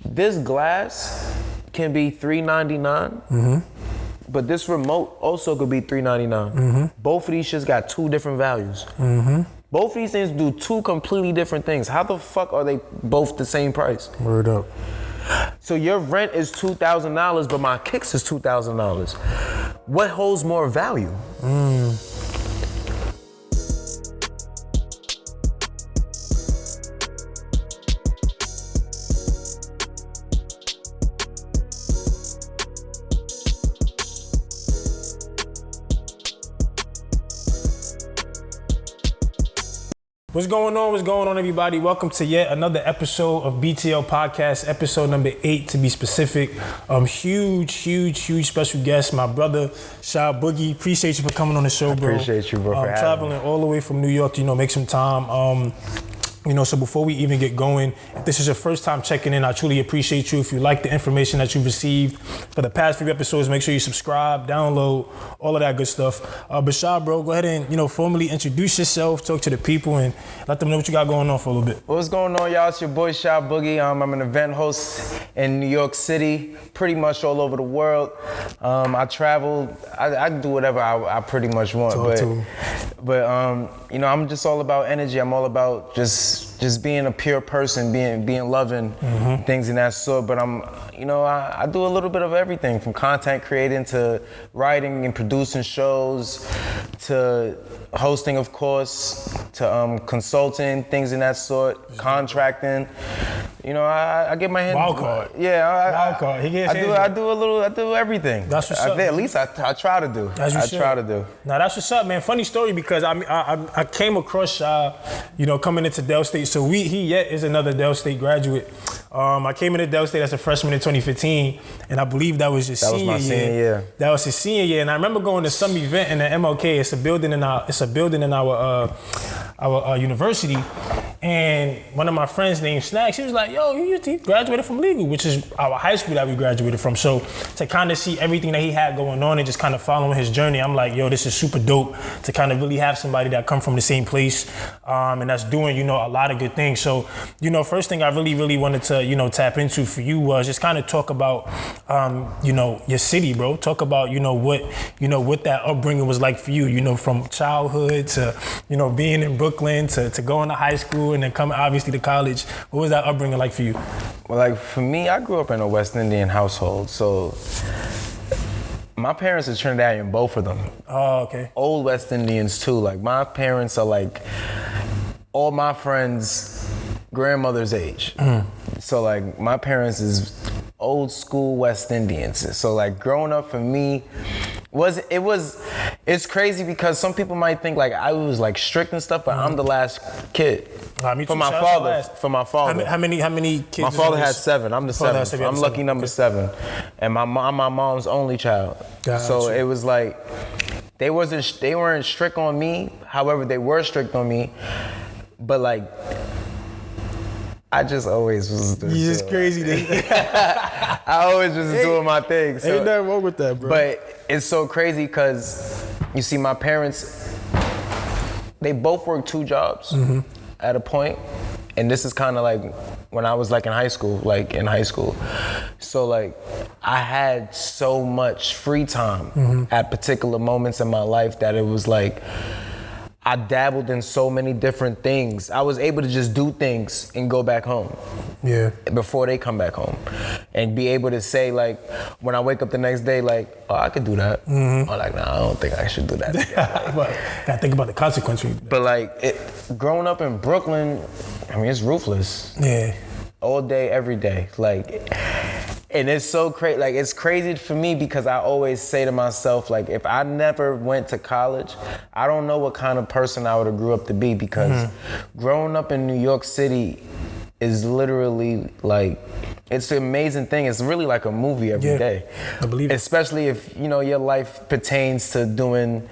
this glass can be $3.99, but this remote also could be $3.99. Both of these shits got two different values. Both of these things do two completely different things. How the fuck are they both the same price? Word up. So your rent is $2,000, but my kicks is $2,000. What holds more value? What's going on, everybody? Welcome to yet another episode of BTL Podcast, episode number 8 to be specific. Huge special guest, my brother, Sha-Boogie. Appreciate you for coming on the show, bro. Appreciate you, bro, for having traveling me. all the way from New York to, make some time. So before we even get going, if this is your first time checking in, I truly appreciate you. If you like the information that you've received for the past few episodes, make sure you subscribe, download, all of that good stuff. But Sha, bro, go ahead and, formally introduce yourself, talk to the people, and let them know what you got going on for a little bit. What's going on, y'all? It's your boy, Sha-Boogie. I'm an event host in New York City, pretty much all over the world. I travel, I do whatever I pretty much want. But I'm just all about energy. I'm all about just being a pure person, being loving, things in that sort. But I do a little bit of everything, from content creating to writing and producing shows, to hosting, of course, to consulting, things in that sort, contracting. I get my hands. Wild card. Yeah, wild card. He gets I do everything. That's what's up. At least I try to do. Try to do. Now that's what's up, man. Funny story, because I came across Sha, coming into Del State. So he yet is another Del State graduate. I came into Del State as a freshman in 2015, and I believe that was your senior year. That was my senior year. That was his senior year, and I remember going to some event in the MLK. It's a building in our university, and one of my friends named Snacks, he was like, "Yo, you graduated from legal," which is our high school that we graduated from. So to kind of see everything that he had going on and just kind of following his journey, I'm like, yo, this is super dope to kind of really have somebody that come from the same place, and that's doing, a lot of good things. So, first thing I really wanted to, tap into for you was just kind of talk about, your city, bro. Talk about, what that upbringing was like for you, from childhood to, being in Brooklyn to going to high school and then coming obviously to college. What was that upbringing like for you? Well, like for me, I grew up in a West Indian household, so my parents are Trinidadian, both of them. Oh, okay. Old West Indians too. Like my parents are like all my friends' grandmother's age. So like my parents is old school West Indians. So like growing up for me, it's crazy because some people might think like I was like strict and stuff, but I'm the last kid. For my father. How many kids? My father had 7. I'm the 7th. I'm lucky number 7, and I'm my mom's only child. So it was like they weren't strict on me. However, they were strict on me, but like I just always was. You just crazy. I always was doing my thing. So. Ain't nothing wrong with that, bro. But it's so crazy because you see, my parents, they both worked 2 jobs at a point, and this is kind of like when I was like in high school. So like I had so much free time at particular moments in my life that it was like I dabbled in so many different things. I was able to just do things and go back home. Yeah. Before they come back home. And be able to say like, when I wake up the next day, like, oh, I could do that. Or like, nah, I don't think I should do that. But gotta think about the consequences. But like, growing up in Brooklyn, I mean, it's ruthless. Yeah. All day, every day. Like, and it's so crazy. Like, it's crazy for me because I always say to myself, like, if I never went to college, I don't know what kind of person I would have grew up to be, because growing up in New York City is literally like, it's an amazing thing. It's really like a movie every day. I believe it. Especially if, your life pertains to doing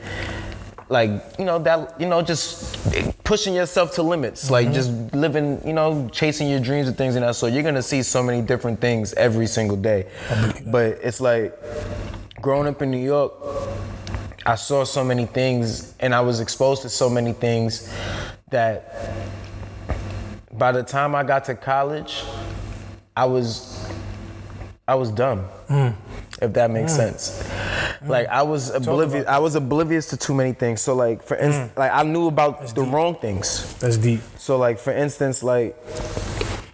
like, just pushing yourself to limits, like just living, chasing your dreams and things and that. So you're gonna see so many different things every single day. But it's like, growing up in New York, I saw so many things and I was exposed to so many things that by the time I got to college, I was I was dumb, if that makes sense. Like I was oblivious to too many things. So like for instance, like I knew about the wrong things. That's deep. So like for instance, like,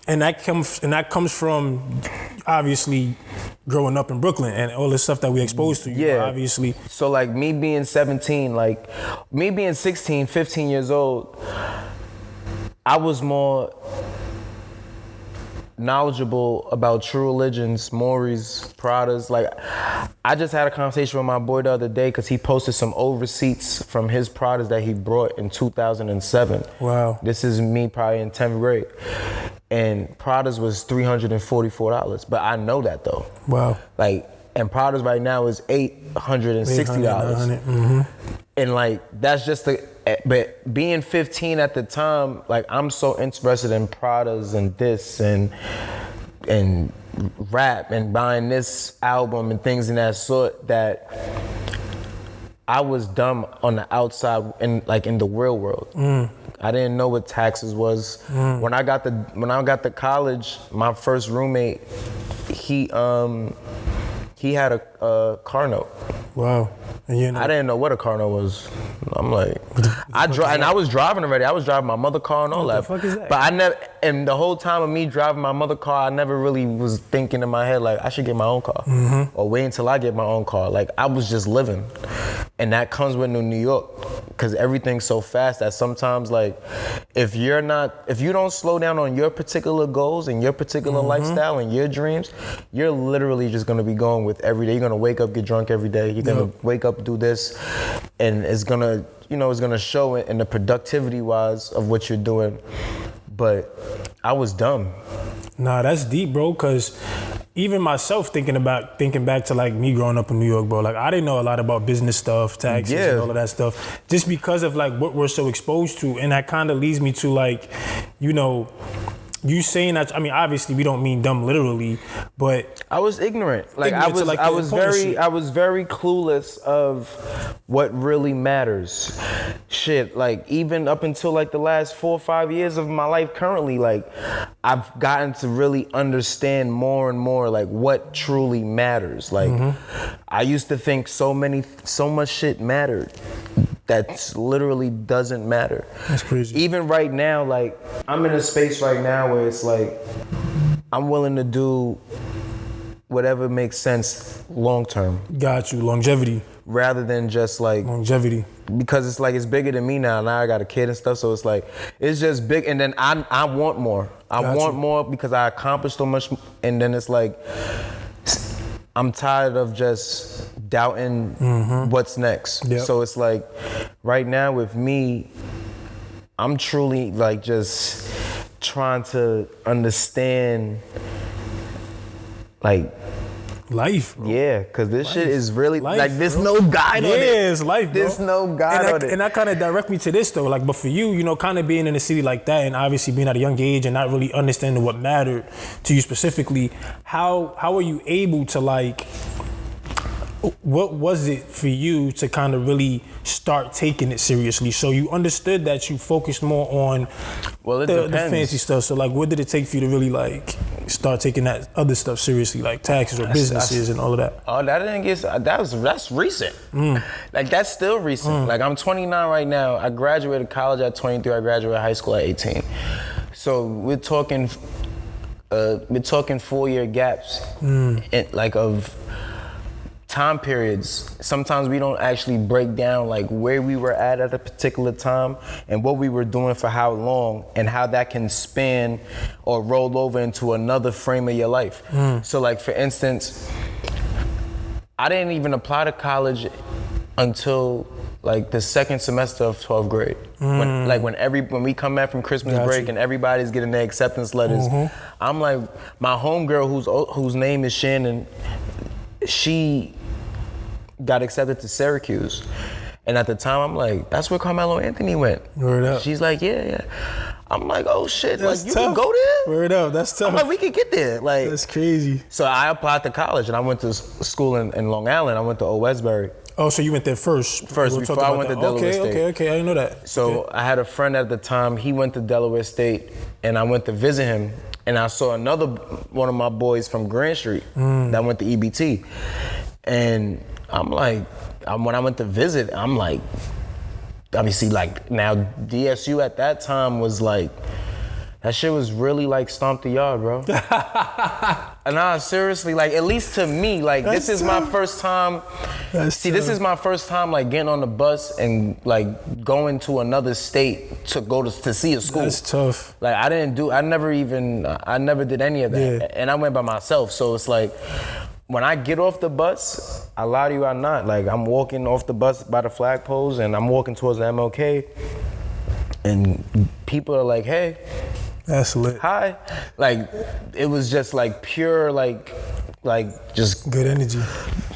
and that comes from obviously growing up in Brooklyn and all the stuff that we exposed to. You know, obviously. So like me being 17, like me being 16, 15 years old, I was more knowledgeable about true religions, Maury's, Prada's. Like, I just had a conversation with my boy the other day because he posted some old receipts from his Pradas that he brought in 2007. Wow. This is me probably in 10th grade. And Prada's was $344, but I know that though. Wow. Like, and Prada's right now is $860. $800. And like, that's just but being 15 at the time, like I'm so interested in Pradas and this and rap and buying this album and things in that sort that I was dumb on the outside and like in the real world. I didn't know what taxes was. When I got to college, my first roommate, he had a car note. Wow. And I didn't know what a car note was. I'm like, I was driving already. I was driving my mother's car and all that. What the fuck is that? But I never, and the whole time of me driving my mother's car, I never really was thinking in my head like I should get my own car or wait until I get my own car. Like I was just living, and that comes with New York because everything's so fast that sometimes like if you don't slow down on your particular goals and your particular lifestyle and your dreams, you're literally just gonna be going with every day. You're gonna wake up, get drunk every day. You're gonna wake up, do this, and it's gonna show it in the productivity wise of what you're doing. But I was dumb. Nah, that's deep, bro, because even myself thinking back to like me growing up in New York, bro, like I didn't know a lot about business stuff, taxes and all of that stuff, just because of like what we're so exposed to. And that kind of leads me to like, you saying that, I mean, obviously we don't mean dumb literally, but I was ignorant. Like I was very clueless of what really matters. Shit, like even up until like the last 4 or 5 years of my life currently, like I've gotten to really understand more and more like what truly matters. Like I used to think so much shit mattered that literally doesn't matter. That's crazy. Even right now, like I'm in a space right now where it's like I'm willing to do whatever makes sense long term. Got you, longevity. Rather than just like longevity. Because it's like it's bigger than me now. Now I got a kid and stuff, so it's like it's just big. And then I want more. I want more because I accomplished so much. And then it's like I'm tired of just doubting what's next. Yep. So it's like right now with me, I'm truly like just trying to understand like life, bro. Yeah, because this shit is really life, like there's no guide on it. Yeah, it's life, bro. There's no guide on it. And that kind of direct me to this though, like, but for you, kind of being in a city like that and obviously being at a young age and not really understanding what mattered to you specifically, how are you able to like, what was it for you to kind of really start taking it seriously? So you understood that you focused more on the fancy stuff. So like, what did it take for you to really like start taking that other stuff seriously, like taxes or businesses and all of that? Oh, that's recent. Like that's still recent. Like I'm 29 right now. I graduated college at 23. I graduated high school at 18. So we're talking 4-year gaps, like of time periods. Sometimes we don't actually break down like where we were at a particular time and what we were doing for how long and how that can span or roll over into another frame of your life. So like for instance, I didn't even apply to college until like the second semester of 12th grade. When we come back from Christmas break and everybody's getting their acceptance letters, I'm like, my homegirl whose name is Shannon, she got accepted to Syracuse. And at the time, I'm like, that's where Carmelo Anthony went. Word up. She's like, yeah. I'm like, oh shit, that's like you tough. can go there? Word up, that's tough. I'm like, we could get there. Like, that's crazy. So I applied to college and I went to school in Long Island. I went to Old Westbury. Oh, so you went there first? Before I went to Delaware State. Okay, I didn't know that. So I had a friend at the time, he went to Delaware State and I went to visit him and I saw another one of my boys from Grand Street that went to EBT, and I'm like, when I went to visit, I'm like, obviously, like, now DSU at that time was like, that shit was really like stomp the yard, bro. And nah, seriously, like, at least to me, like, this is my first time. This is my first time, like, getting on the bus and, like, going to another state to go to see a school. That's tough. Like, I never did any of that. Yeah. And I went by myself, so it's like, when I get off the bus, I lie to you or not, like, I'm walking off the bus by the flagpoles and I'm walking towards the MLK, and people are like, hey. That's lit. Hi. Like, it was just like pure, like just good energy.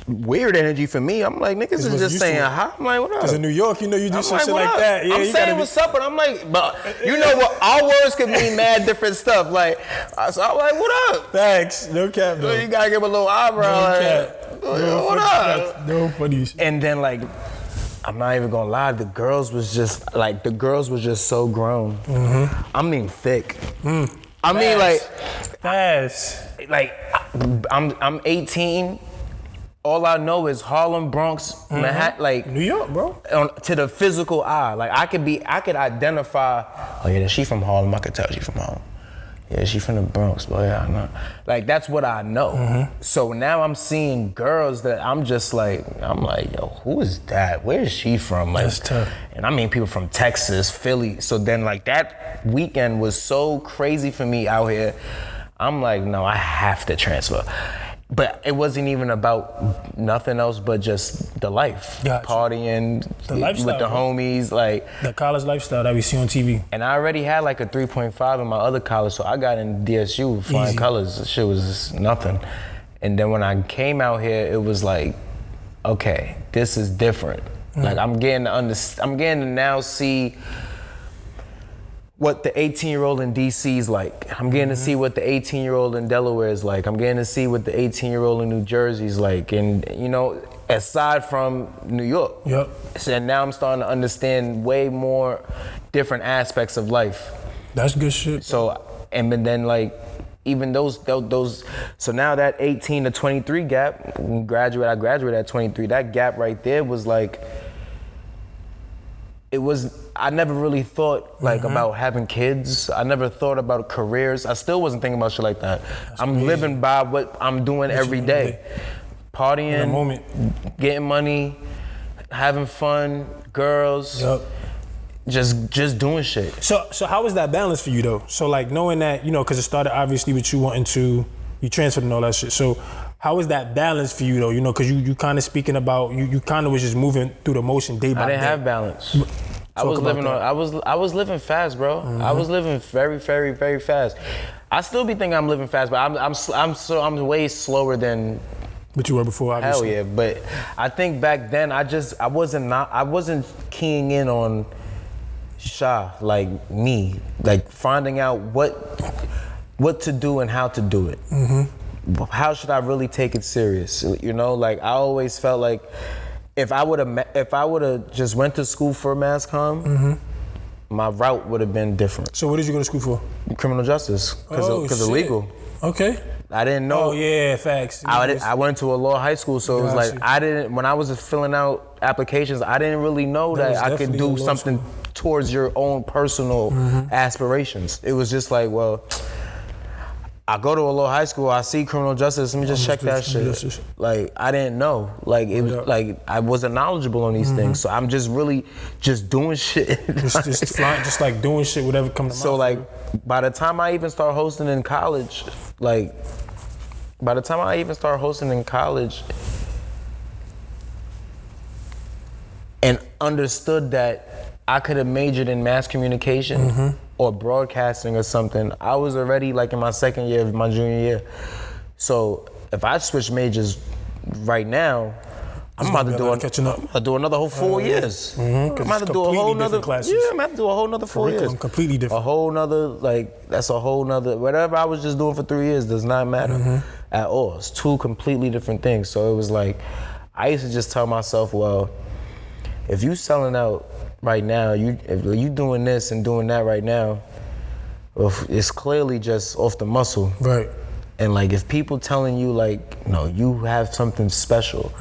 Weird energy for me. I'm like, niggas is just saying hi. I'm like, what up? Because in New York, you know, you do some shit like up? that. Yeah, I'm saying what's up, but I'm like, but you know what? Our words could mean mad different stuff. Like, so I'm like, what up? Thanks. No cap, though. You gotta give a little eyebrow. No cap. What up? No funny shit. And then, like, I'm not even gonna lie, the girls was just so grown. I mean, thick. I mean, like, fast. Like, I'm 18. All I know is Harlem, Bronx, Manhattan, like New York, bro. To the physical eye, like I could identify. Oh yeah, she from Harlem. I could tell she from Harlem. Yeah, she from the Bronx, but yeah, I know. Like, that's what I know. So now I'm seeing girls that I'm like, yo, who is that? Where is she from? Like, that's tough. And I mean people from Texas, Philly. So then, like, that weekend was so crazy for me out here. I'm like, no, I have to transfer. But it wasn't even about nothing else but just the life. Gotcha. Partying, the lifestyle, with the homies, like. The college lifestyle that we see on TV. And I already had like a 3.5 in my other college, so I got in DSU flying Easy. colors. The shit was just nothing. And then when I came out here, it was like, okay, this is different. Like, I'm getting to now see what the 18-year-old in DC is like. I'm getting to see what the 18-year-old in Delaware is like. I'm getting to see what the 18-year-old in New Jersey is like. And, you know, aside from New York. Yep. So now I'm starting to understand way more different aspects of life. That's good shit. So, and then, like, even those, so now that 18 to 23 gap, I graduated at 23, that gap right there was like, I never really thought like about having kids. I never thought about careers. I still wasn't thinking about shit like that. I'm living by what I'm doing every day. Partying, in a moment, getting money, having fun, girls, just doing shit. So how was that balance for you though? So like knowing that, you know, because it started obviously with you wanting to, you transferred and all that shit. So how was that balance for you though? You know, because you kind of speaking about, you kind of was just moving through the motion day by day. I didn't have balance. I was living fast, bro. I was living very, very, very fast. I still be thinking I'm living fast, but I'm way slower than. But you were before, obviously. Hell yeah, but I think back then I wasn't keying in on Sha, like me, like finding out what to do and how to do it. How should I really take it serious? You know, like I always felt like if I would have just went to school for mass comm, my route would have been different. So what did you go to school for? Criminal justice, because of legal. Okay. I didn't know. Oh yeah, facts. I went to a law high school, so it was like when I was filling out applications, I didn't really know that I could do something towards your own personal aspirations. It was just like, well, I go to a law high school, I see criminal justice, let me just check that shit. Like, I didn't know. Like, it was like, I wasn't knowledgeable on these things, so I'm just really just doing shit. just flying, just like doing shit, whatever comes to mind. So like, by the time I even start hosting in college, and understood that I could have majored in mass communication or broadcasting or something, I was already like in my second year of my junior year. So if I switch majors right now, I'm about to do another whole 4 years. I'm about to do a whole nother classes. Yeah, I'm about to do a whole nother 4 years. Completely different. A whole nother, like, that's a whole nother, whatever I was just doing for 3 years does not matter at all. It's two completely different things. So it was like, I used to just tell myself, well, if you selling out right now, if you doing this and doing that right now, it's clearly just off the muscle. Right. And like if people telling you like, no, you have something special,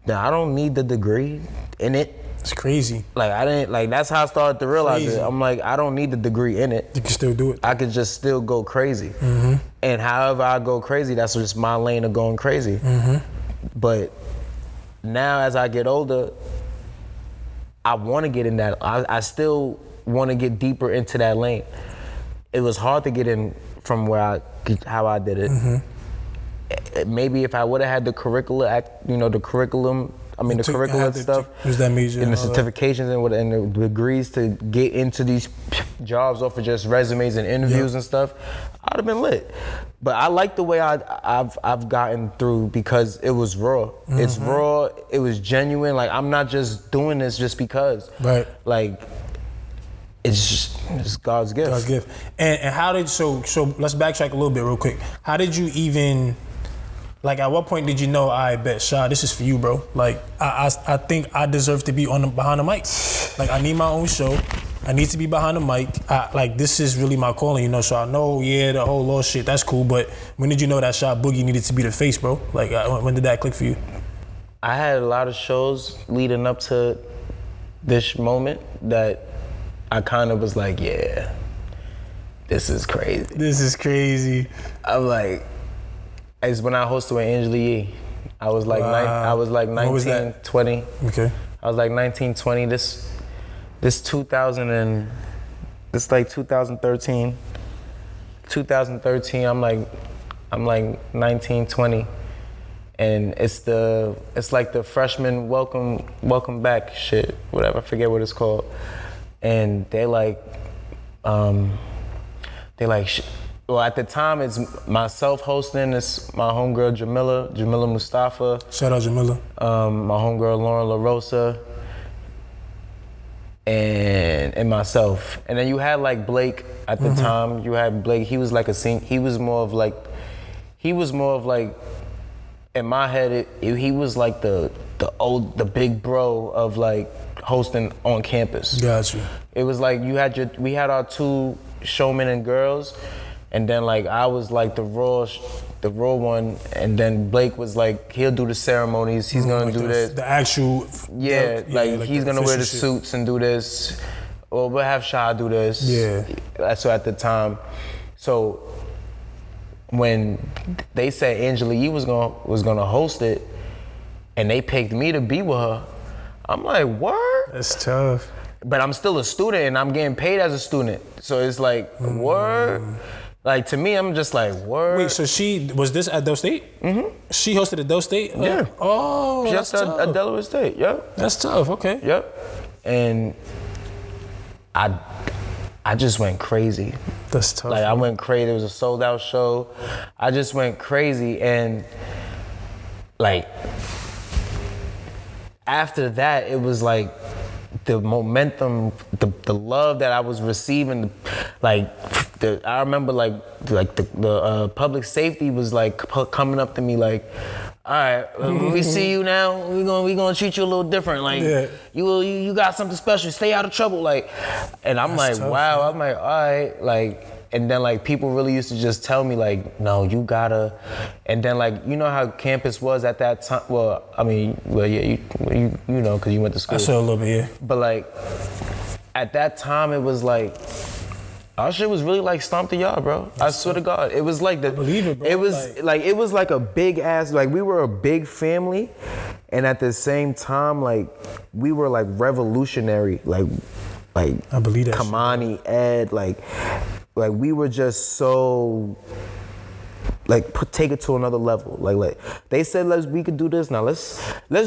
now I don't need the degree in it. It's crazy. Like I didn't, like that's how I started to realize it. I'm like, I don't need the degree in it. You can still do it. I could just still go crazy. And however I go crazy, that's just my lane of going crazy. But now as I get older, I want to get in that. I still want to get deeper into that lane. It was hard to get in from how I did it. Maybe if I would have had the curriculum, the curriculum stuff, was that major and the certifications and the degrees to get into these jobs off of just resumes and interviews and stuff, I'd have been lit. But I like the way I've gotten through because it was raw. It's raw. It was genuine. Like I'm not just doing this just because. Right. Like it's God's gift. God's gift. And how did so let's backtrack a little bit real quick. How did you even? Like, at what point did you know, I bet, Sha, this is for you, bro? Like, I think I deserve to be behind the mic. Like, I need my own show. I need to be behind the mic. Like, this is really my calling, So I know, the whole law shit, that's cool. But when did you know that Sha-Boogie needed to be the face, bro? Like, when did that click for you? I had a lot of shows leading up to this moment that I kind of was like, yeah, this is crazy. This is crazy. I'm like, it's when I hosted with Angela Yee. I was like, I was like 19, 20. Okay. I was like 19, 20. This like 2013. 2013, I'm like 19, 20. And it's like the freshman welcome back shit, whatever, I forget what it's called. And they like, well, at the time, it's myself hosting. It's my homegirl Jamila Mustafa. Shout out Jamila. My homegirl Lauren LaRosa, and myself. And then you had like Blake at the time. You had Blake. He was like he was more of like, in my head, he was like the big bro of like hosting on campus. Gotcha. It was like we had our two showmen and girls. And then like I was like the raw one, and then Blake was like he'll do the ceremonies. He's gonna like do this. The actual. Like he's gonna wear the shit. suits and do this. Or we'll have Sha do this. Yeah. So at the time, so when they said Angela Yee was gonna host it, and they picked me to be with her, I'm like, what? That's tough. But I'm still a student and I'm getting paid as a student. So it's like, word? Like to me, I'm just like, word. Wait, so was this at Del State? Mm-hmm. She hosted at Del State? Yeah. Oh, she that's hosted tough. at Delaware State, yep. That's tough, okay. Yep. And I just went crazy. That's tough. Like I went crazy, it was a sold out show. I just went crazy and like, after that, it was like, the momentum, the love that I was receiving, like I remember the public safety was like coming up to me like, all right, when we see you now, we gonna treat you a little different. Like you got something special. Stay out of trouble. Like, and I'm That's like, tough, wow. man. I'm like, all right, like. And then like people really used to just tell me like, no, you gotta. And then like, you know how campus was at that time? Well, yeah, you know, cause you went to school. I saw a little bit, yeah. But like, at that time it was like, our shit was really like Stomp the Yard, bro. I swear to God. It was like I believe it, bro. It was it was like a big ass, like we were a big family. And at the same time, like we were like revolutionary, like I believe that Kamani, Ed, like we were just so take it to another level. Like they said, we could do this. Now let's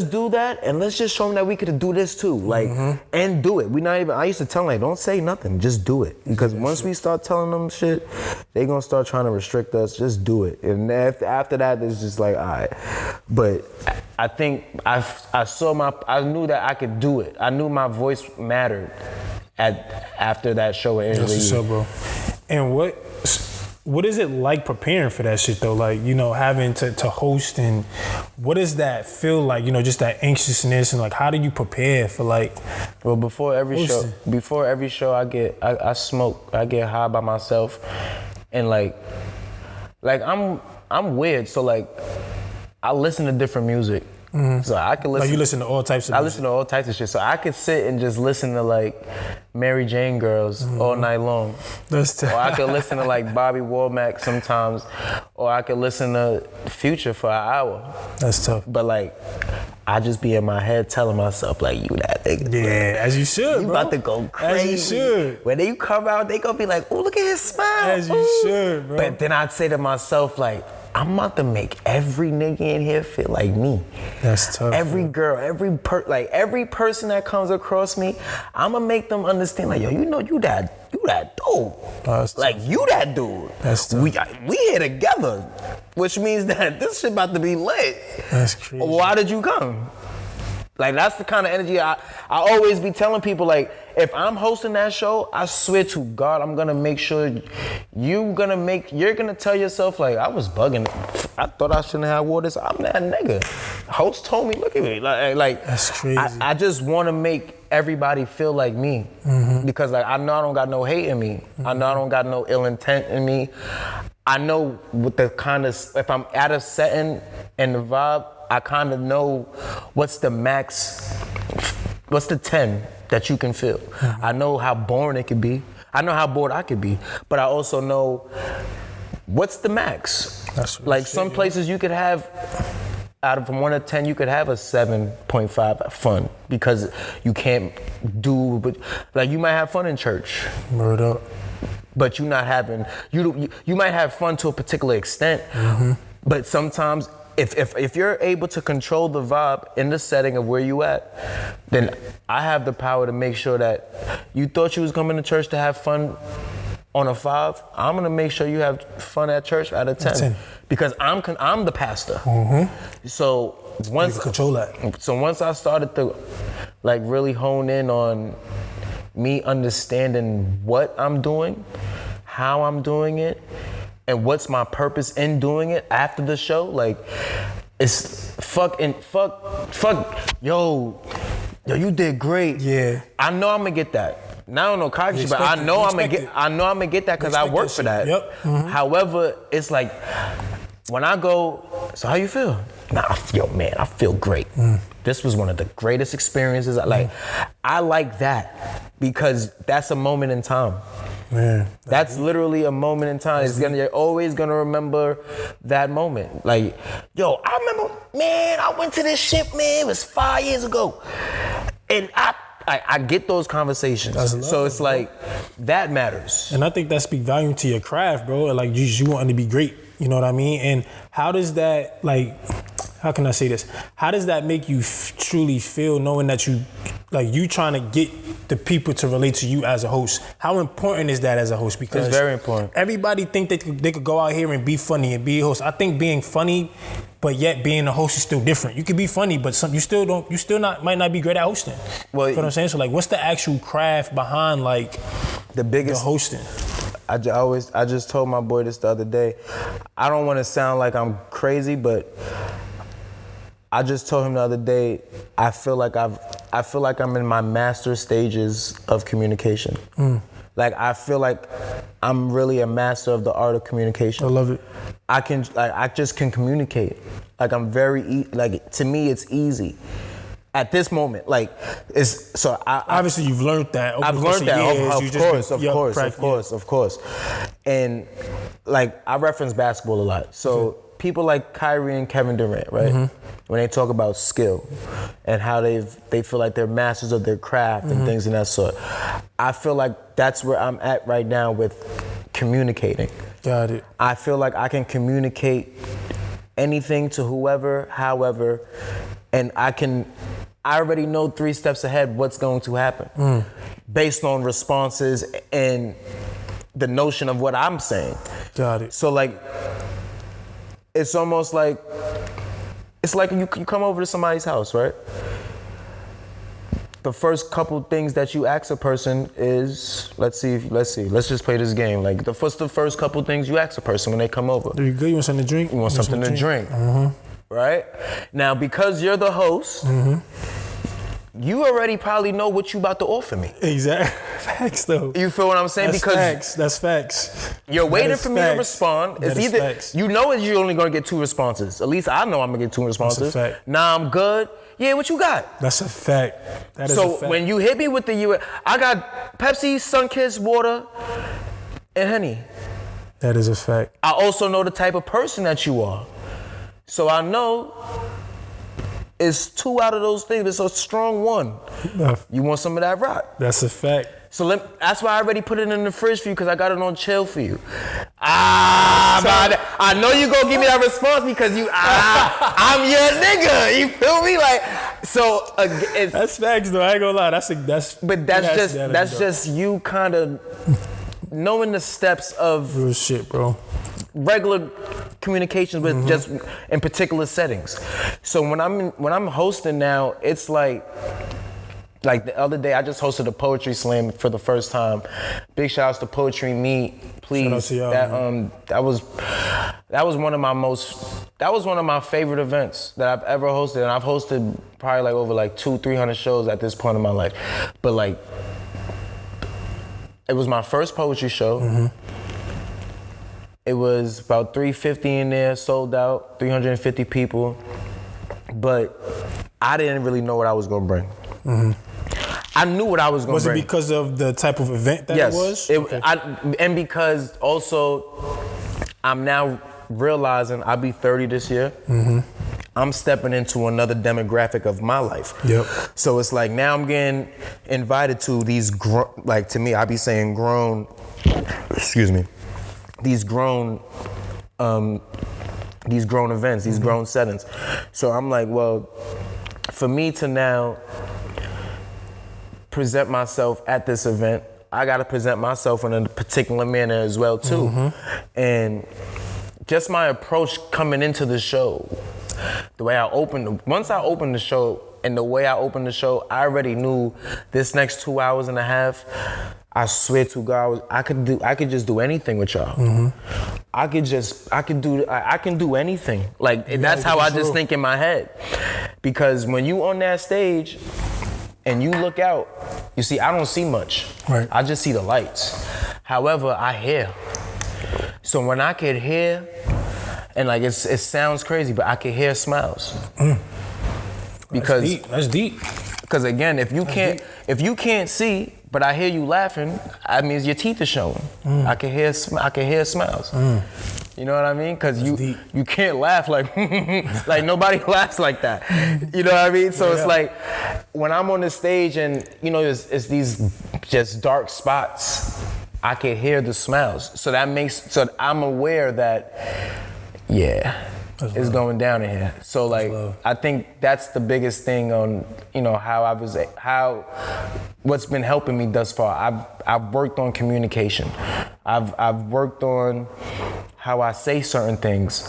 do that, and let's just show them that we could do this too. Like and do it. I used to tell them like, don't say nothing, just do it. Because once we start telling them shit, they gonna start trying to restrict us. Just do it. And after that, it's just like, all right. But I think I knew that I could do it. I knew my voice mattered after that show with Angela Yee. That's what's up, bro. And What is it like preparing for that shit though? Like, you know, having to host, and what does that feel like? You know, just that anxiousness, and like, how do you prepare for like? Well, before every show, I smoke, I get high by myself, and like I'm weird, so like I listen to different music. Mm-hmm. So I can listen. Like you listen to all types of music. I listen to all types of shit. So I could sit and just listen to like Mary Jane girls all night long. Or I could listen to like Bobby Womack sometimes. Or I could listen to Future for an hour. That's tough. But like, I just be in my head telling myself like, you that nigga. Yeah, as you should, you bro. about to go crazy. As you should. When they come out, they gonna be like, oh, look at his smile. As you should, bro. But then I'd say to myself like, I'm about to make every nigga in here feel like me. That's tough. Every girl, every person that comes across me, I'ma make them understand like, yo, you know you that dude. Like you that dude. That's tough. We here together, which means that this shit about to be lit. That's crazy. Why did you come? Like that's the kind of energy I always be telling people. Like if I'm hosting that show, I swear to God, I'm gonna make sure you're gonna tell yourself like I was bugging. I thought I shouldn't have wore this. I'm that nigga. Host told me, look at me. Like that's crazy. I just want to make everybody feel like me because like I know I don't got no hate in me. I know I don't got no ill intent in me. I know with the kind of if I'm at a setting and the vibe. I kind of know what's the max, what's the 10 that you can feel. I know how boring it could be. I know how bored I could be, but I also know what's the max. Like some places you could have, from 1 to 10, you could have a 7.5 fun because you can't do, but like you might have fun in church. Word up. But you're not having, you might have fun to a particular extent, but sometimes if you're able to control the vibe in the setting of where you at, then I have the power to make sure that you thought you was coming to church to have fun on a 5. I'm gonna make sure you have fun at church at a 10. Because I'm the pastor. So once you can control that. So once I started to like really hone in on me understanding what I'm doing, how I'm doing it, and what's my purpose in doing it after the show, like it's fuck, yo, you did great. Yeah. I know I'm gonna get that. Now I don't know cognition, but I know I'm gonna get that because I work for that. Yep. However, it's like when I go, so how you feel? Nah, I feel great. This was one of the greatest experiences. I like that because that's a moment in time. Man, that's literally a moment in time. You're always gonna remember that moment. Like, yo, I remember, man, I went to this shit, man, it was 5 years ago. And I get those conversations. So it's like, that matters. And I think that speaks volume to your craft, bro. Like, you want to be great, you know what I mean? And how does that, like, how can I say this? How does that make you truly feel knowing that you trying to get the people to relate to you as a host? How important is that as a host? Because it's very important. Everybody think they could go out here and be funny and be a host. I think being funny, but yet being a host is still different. You can be funny, but might not be great at hosting. Well, you know what I'm saying? So like, what's the actual craft behind like the hosting? I just told my boy this the other day. I don't want to sound like I'm crazy, but I just told him the other day, I feel like I'm in my master stages of communication. Like I feel like I'm really a master of the art of communication. I love it. I just can communicate. Like I'm to me it's easy. At this moment, like it's so. Obviously, you've learned that. I've learned that. Of course. And like I reference basketball a lot. So people like Kyrie and Kevin Durant, right? When they talk about skill and how they feel like they're masters of their craft and things of that sort. I feel like that's where I'm at right now with communicating. Got it. I feel like I can communicate anything to whoever, however, and I already know 3 steps ahead what's going to happen based on responses and the notion of what I'm saying. Got it. So like, it's almost like, it's like you come over to somebody's house, right? the first couple things that you ask a person is, let's just play this game. Like, the first couple things you ask a person when they come over? Are you good? You want something to drink? You want something to drink. Right? Now, because you're the host, you already probably know what you about to offer me. Exactly. Facts, though. You feel what I'm saying? That's facts. You're waiting for me to respond. It's either facts. you know you're only gonna get 2 responses. At least I know I'm gonna get 2 responses. That's a fact. Nah, I'm good. Yeah, what you got? That's a fact. That is so a fact. when you hit me with I got Pepsi, Sunkist, water, and honey. That is a fact. I also know the type of person that you are. So I know it's 2 out of those things. It's a strong one. You want some of that rock? That's a fact. So that's why I already put it in the fridge for you, because I got it on chill for you. I know you gonna give me that response because I'm your nigga. You feel me? Like, so that's facts though. I ain't gonna lie. That's just you kind of knowing the steps of real shit, bro. Regular communications with just in particular settings. So when I'm hosting now, it's like the other day, I just hosted a poetry slam for the first time. Big shout outs to Poetry Meet, please. Shout out to y'all, that was one of my favorite events that I've ever hosted, and I've hosted probably like over like 200-300 shows at this point in my life. But like, it was my first poetry show. It was about 350 in there, sold out, 350 people. But I didn't really know what I was gonna bring. I knew what I was gonna bring. Was it because of the type of event that it was? And because also I'm now realizing I'll be 30 this year. I'm stepping into another demographic of my life. Yep. So it's like now I'm getting invited to these, like to me, I be saying grown, these grown events, these grown settings. So I'm like, well, for me to now present myself at this event, I gotta present myself in a particular manner as well too. And just my approach coming into the show, the way once I opened the show and the way I opened the show, I already knew this next 2 hours and a half, I swear to God, I could just do anything with y'all. I can do anything. Like, that's how I just think in my head. Because when you on that stage and you look out, you see, I don't see much. Right. I just see the lights. However, I hear. So when I could hear, and like it sounds crazy, but I could hear smiles. Because that's deep. Because again, if you can't see, but I hear you laughing, that means your teeth are showing. I can hear smiles. You know what I mean? Because you can't laugh like like nobody laughs like that. You know what I mean? So it's like when I'm on the stage and it's these just dark spots, I can hear the smiles. So I'm aware that it's going down in here. So like I think that's the biggest thing on what's been helping me thus far. I've worked on communication. I've worked on how I say certain things.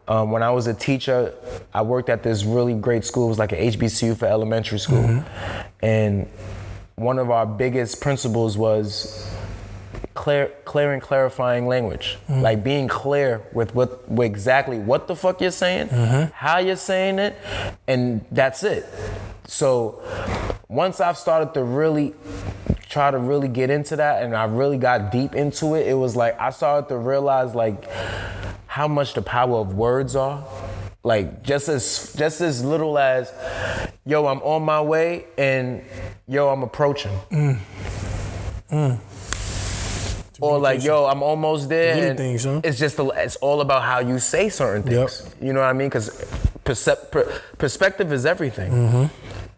When I was a teacher, I worked at this really great school. It was like an HBCU for elementary school. And one of our biggest principles was clear and clarifying language. Like being clear with exactly what the fuck you're saying, how you're saying it, and that's it. So once I've started to really try to really get into that and I really got deep into it, it was like I started to realize like how much the power of words are. Like just as little as, yo, I'm on my way, and yo, I'm approaching. Or like, yo, I'm almost there. And things, huh? It's all about how you say certain things. Yep. You know what I mean? Because perspective is everything.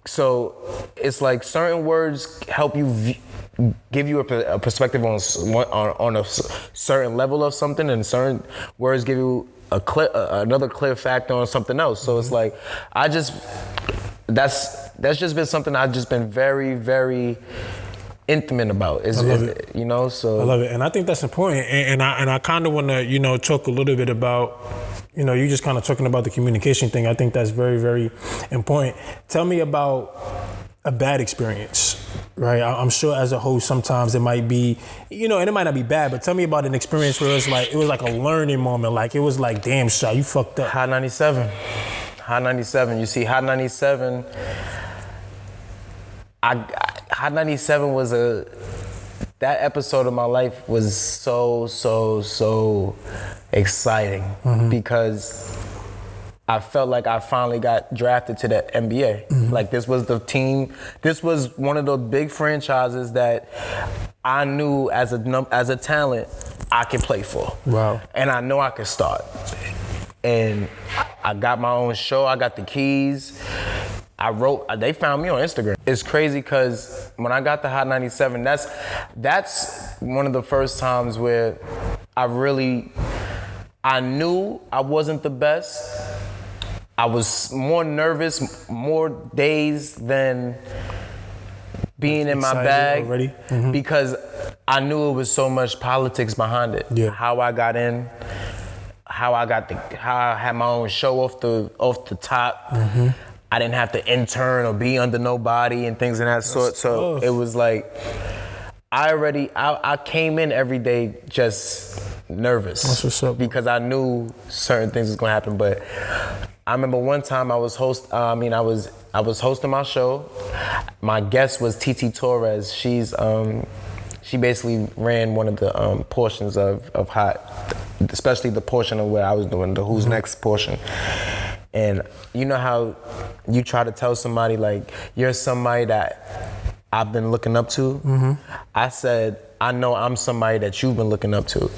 So it's like certain words help you give you a perspective on a certain level of something, and certain words give you another clear factor on something else. So it's like that's just been something I've just been very, very intimate about. So I love it, and I think that's important. And I kind of want to talk a little bit about you just kind of talking about the communication thing. I think that's very, very important. Tell me about a bad experience, right? I'm sure as a host, sometimes it might be, and it might not be bad, but tell me about an experience where it was like a learning moment. Like, it was like, damn, Sha, you fucked up. Hot 97. You see, Hot 97, Hot 97 was that episode of my life was so exciting because I felt like I finally got drafted to the NBA. Like, this was the team, this was one of those big franchises that I knew as a talent I could play for. Wow. And I know I could start. And I got my own show, I got the keys. They found me on Instagram. It's crazy because when I got the Hot 97, that's one of the first times where I knew I wasn't the best. I was more nervous, more dazed than being in my bag already. Because I knew it was so much politics behind it. Yeah. How I got in, how I had my own show off the top. I didn't have to intern or be under nobody and things of that sort. So it was like, I came in every day just nervous. That's what's up. Because I knew certain things was gonna happen. But I remember one time I was hosting my show. My guest was TT Torres. She basically ran one of the portions of Hot, especially the portion of where I was doing the Who's Next portion. And you know how you try to tell somebody, like, you're somebody that I've been looking up to? I said, I know I'm somebody that you've been looking up to.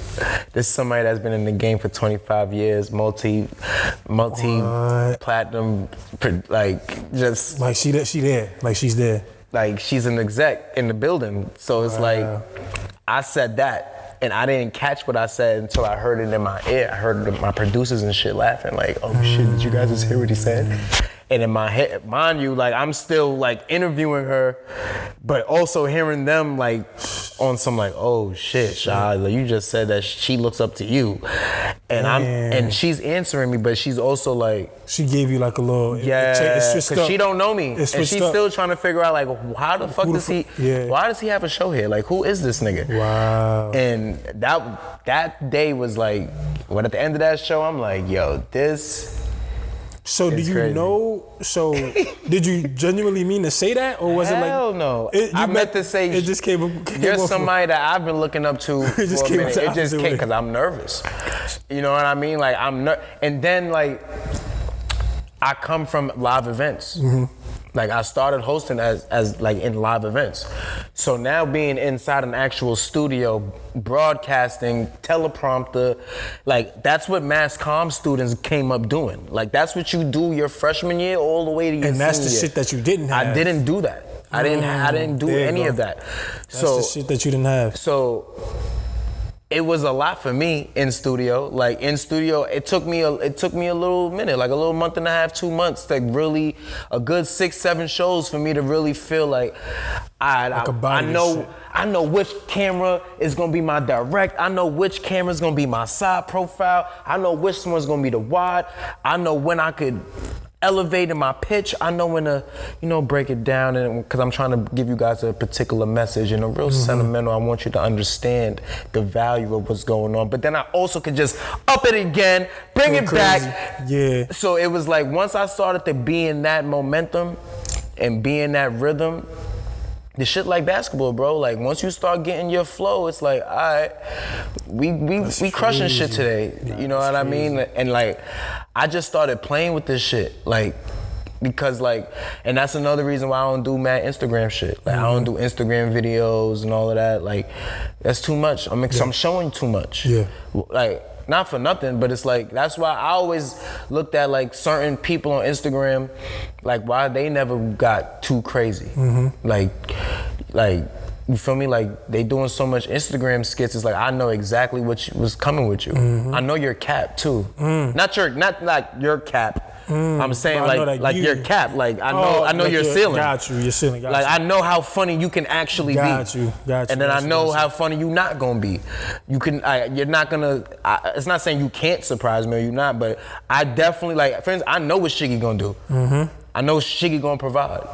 This is somebody that's been in the game for 25 years, multi-platinum, like, just... Like, she's there. Like, she's an exec in the building. So it's like, I said that. And I didn't catch what I said until I heard it in my ear. I heard my producers and shit laughing, like, oh shit, did you guys just hear what he said? And in my head, mind you, like, I'm still like interviewing her, but also hearing them like on some like, oh shit, Sha, like, you just said that she looks up to you. And and she's answering me, but she's also like, she gave you like a little, because she don't know me. And she's still trying to figure out, like, how the fuck does he, why does he have a show here? Like, who is this nigga? Wow. And that day was like, when at the end of that show, I'm like, yo, this. So do you know, did you genuinely mean to say that? Or was it like? Hell no. I meant to say, it just came you're somebody that I've been looking up to for a minute. It just came because I'm nervous. You know what I mean? Like, and then like, I come from live events. Like, I started hosting as like in live events. So now being inside an actual studio, broadcasting, teleprompter, like, that's what mass comm students came up doing. Like, that's what you do your freshman year all the way to your senior year. And that's the shit that you didn't have. I didn't do that. I didn't do any of that. That's the shit that you didn't have. So it was a lot for me in studio. Like, in studio, it took me a little minute, like a little month and a half, 2 months, like really a good 6-7 shows for me to really feel like I know which camera is gonna be my direct. I know which camera is gonna be my side profile. I know which one's gonna be the wide. I know when I could elevate in my pitch. I know when to, break it down, and because I'm trying to give you guys a particular message and a real sentimental. I want you to understand the value of what's going on. But then I also could just up it again, bring it back. Yeah. So it was like, once I started to be in that momentum and be in that rhythm, the shit like basketball, bro. Like, once you start getting your flow, it's like, all right, we crushing shit today. You know what I mean? And like, I just started playing with this shit, like, because like, and that's another reason why I don't do mad Instagram shit. Like, I don't do Instagram videos and all of that. Like, that's too much. I'm showing too much. Yeah. Like, not for nothing, but it's like, that's why I always looked at like certain people on Instagram, like, why they never got too crazy. Like, you feel me? Like, they doing so much Instagram skits. It's like, I know exactly what was coming with you. I know your cap too. Not like your cap. I'm saying like your cap. Like, I know like your ceiling. Got you. Your ceiling. Got like, you. I know how funny you can actually be. Got you. And then I know how funny you not gonna be. You can. You're not gonna. It's not saying you can't surprise me or you not, but I definitely, like, friends. I know what Shiggy gonna do. I know Shiggy gonna provide.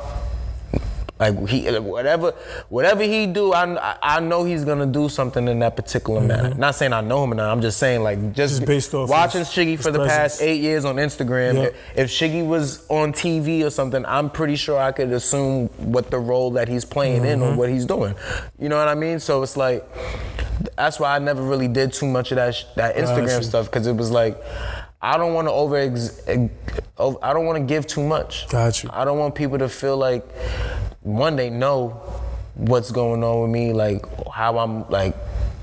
Like whatever he do, I know he's gonna do something in that particular manner. Not saying I know him or not. I'm just saying like just based off watching Shiggy for the past 8 years on Instagram. Yep. If Shiggy was on TV or something, I'm pretty sure I could assume what the role that he's playing in or what he's doing. You know what I mean? So it's like that's why I never really did too much of that Instagram stuff, because it was like, I don't want to I don't want to give too much. Got you. I don't want people to feel like, one, they know what's going on with me, like how I'm like,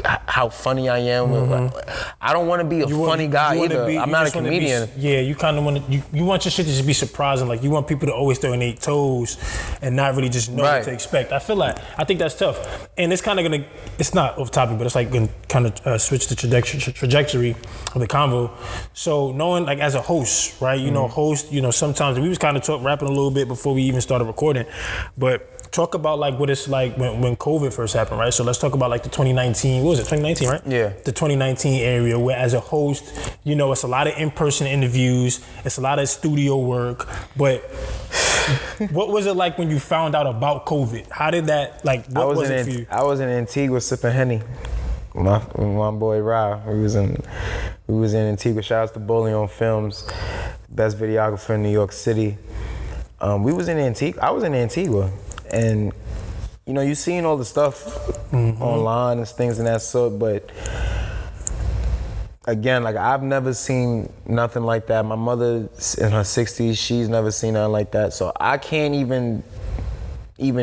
how funny I am. I don't want to be a funny guy either. I'm not a comedian. You kind of want to, you want your shit to just be surprising. Like you want people to always throw in their toes and not really just know what to expect. I think that's tough. And it's kind of gonna, it's not off topic, but it's like gonna kind of switch the trajectory of the convo. So knowing like as a host, right? You know, sometimes we was kind of rapping a little bit before we even started recording, but talk about like what it's like when COVID first happened, right? So let's talk about like the 2019, what was it, 2019, right? Yeah. The 2019 area where as a host, you know, it's a lot of in-person interviews, it's a lot of studio work, but what was it like when you found out about COVID? How did that, like, what was it for you? I was in Antigua sipping Henny with my boy Ra. We was in Antigua. Shout out to Bowling on Films, best videographer in New York City. We was in Antigua. I was in Antigua. And, you know, you seen all the stuff online and things of that sort, but again, like I've never seen nothing like that. My mother in her 60s, she's never seen nothing like that. So I can't even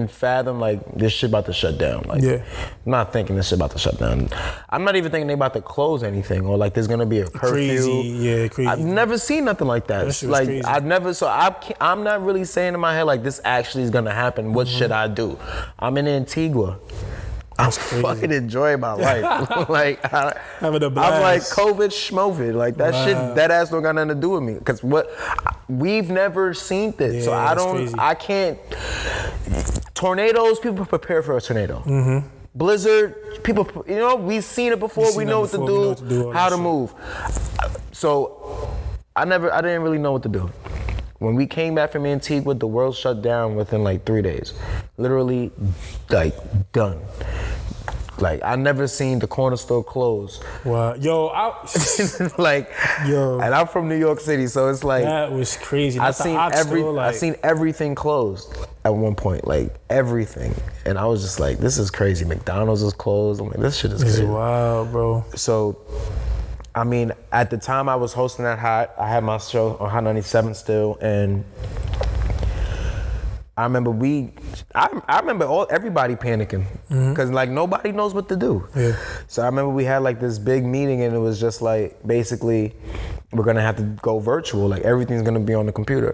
fathom like this shit about to shut down. Like, I'm not thinking this shit about to shut down. I'm not even thinking they about to close anything or like there's gonna be a curfew. Crazy. I've never seen nothing like that. Like crazy. I'm not really saying in my head like this actually is gonna happen. What should I do? I'm in Antigua. I'm fucking enjoying my life. Like having a blast. I'm like COVID schmovid. Like that shit, that ass don't got nothing to do with me. Cause we've never seen this. So I can't. Tornadoes, people prepare for a tornado. Blizzard, people, you know, we've seen it before. We know what to do, how to move. So I didn't really know what to do. When we came back from Antigua, the world shut down within like 3 days. Literally, like, done. Like, I never seen the corner store close. Wow. Yo, and I'm from New York City, so it's like. That was crazy. I seen everything closed at one point, like everything. And I was just like, this is crazy. McDonald's is closed. I'm like, this shit is crazy. This is wild, bro. So, I mean, at the time I was hosting that Hot, I had my show on Hot 97 still, and I remember everybody panicking because like nobody knows what to do. Yeah. So I remember we had like this big meeting, and it was just like basically we're gonna have to go virtual. Like everything's gonna be on the computer.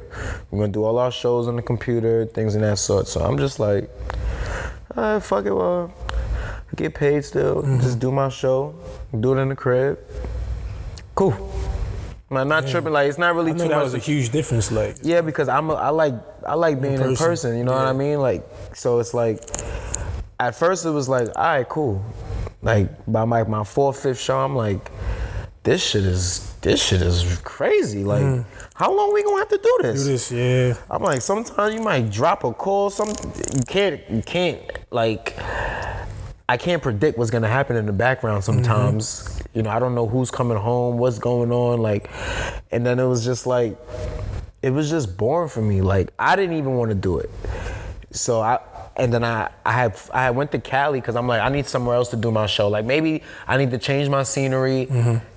We're gonna do all our shows on the computer, things of that sort. So I'm just like, fuck it, well, I get paid still. Just do my show, do it in the crib. Cool. I'm not tripping. Like it's not really too much. That was a huge difference. Like because I like being in person. You know what I mean? Like so it's like at first it was like, all right, cool. Like by my 4th, 5th show, I'm like, this shit is crazy. Like how long we gonna have to do this? I'm like, sometimes you might drop a call. You can't like. I can't predict what's gonna happen in the background sometimes. You know, I don't know who's coming home, what's going on, like, and then it was just like, it was just boring for me. Like, I didn't even want to do it. So I went to Cali because I'm like, I need somewhere else to do my show. Like maybe I need to change my scenery.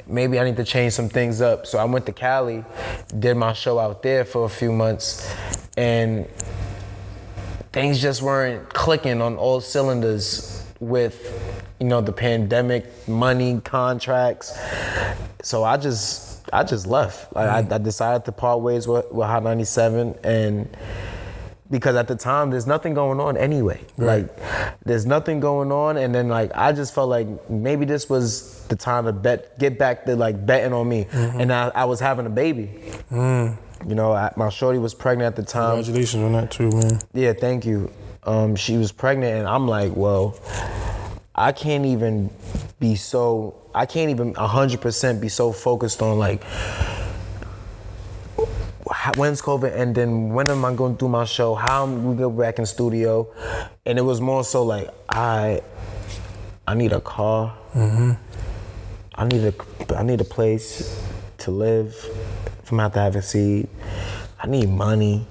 Maybe I need to change some things up. So I went to Cali, did my show out there for a few months, and things just weren't clicking on all cylinders with, you know, the pandemic, money, contracts. So I just left. Like I decided to part ways with Hot 97, and because at the time there's nothing going on anyway. Like there's nothing going on, and then like I just felt like maybe this was the time to get back to like betting on me. And I was having a baby. You know, my shorty was pregnant at the time. Congratulations on that too, man. Yeah, thank you. She was pregnant, and I'm like, well, I can't even 100% be so focused on like when's COVID ending? When am I going to do my show? How am we go back in studio? And it was more so like, I need a car. Mm-hmm. I need a place to live. If I'm out to have a seed, I need money.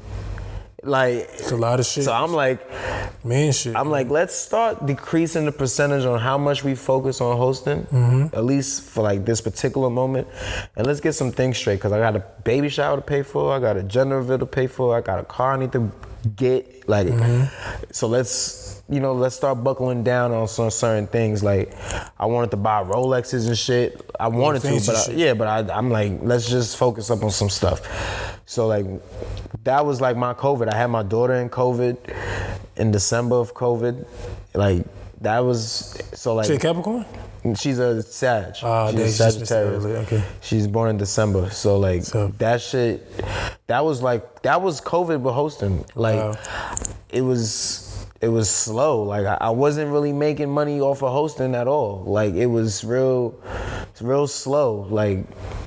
Like, it's a lot of shit. So I'm like, shit. I'm like, let's start decreasing the percentage on how much we focus on hosting, at least for like this particular moment, and let's get some things straight. Cause I got a baby shower to pay for, I got a gender reveal to pay for, I got a car I need to get. Like, so let's start buckling down on some certain things. Like, I wanted to buy Rolexes and shit. I wanted to, but I'm like, let's just focus up on some stuff. So like, that was like my COVID. I had my daughter in COVID, in December of COVID. Like, that was, so like. She a Capricorn? She's a Sag. She's a Sagittarius. Okay. She's born in December. So like, that shit, that was COVID with hosting. Like, it was slow. Like, I wasn't really making money off of hosting at all. Like, it was real slow. Like,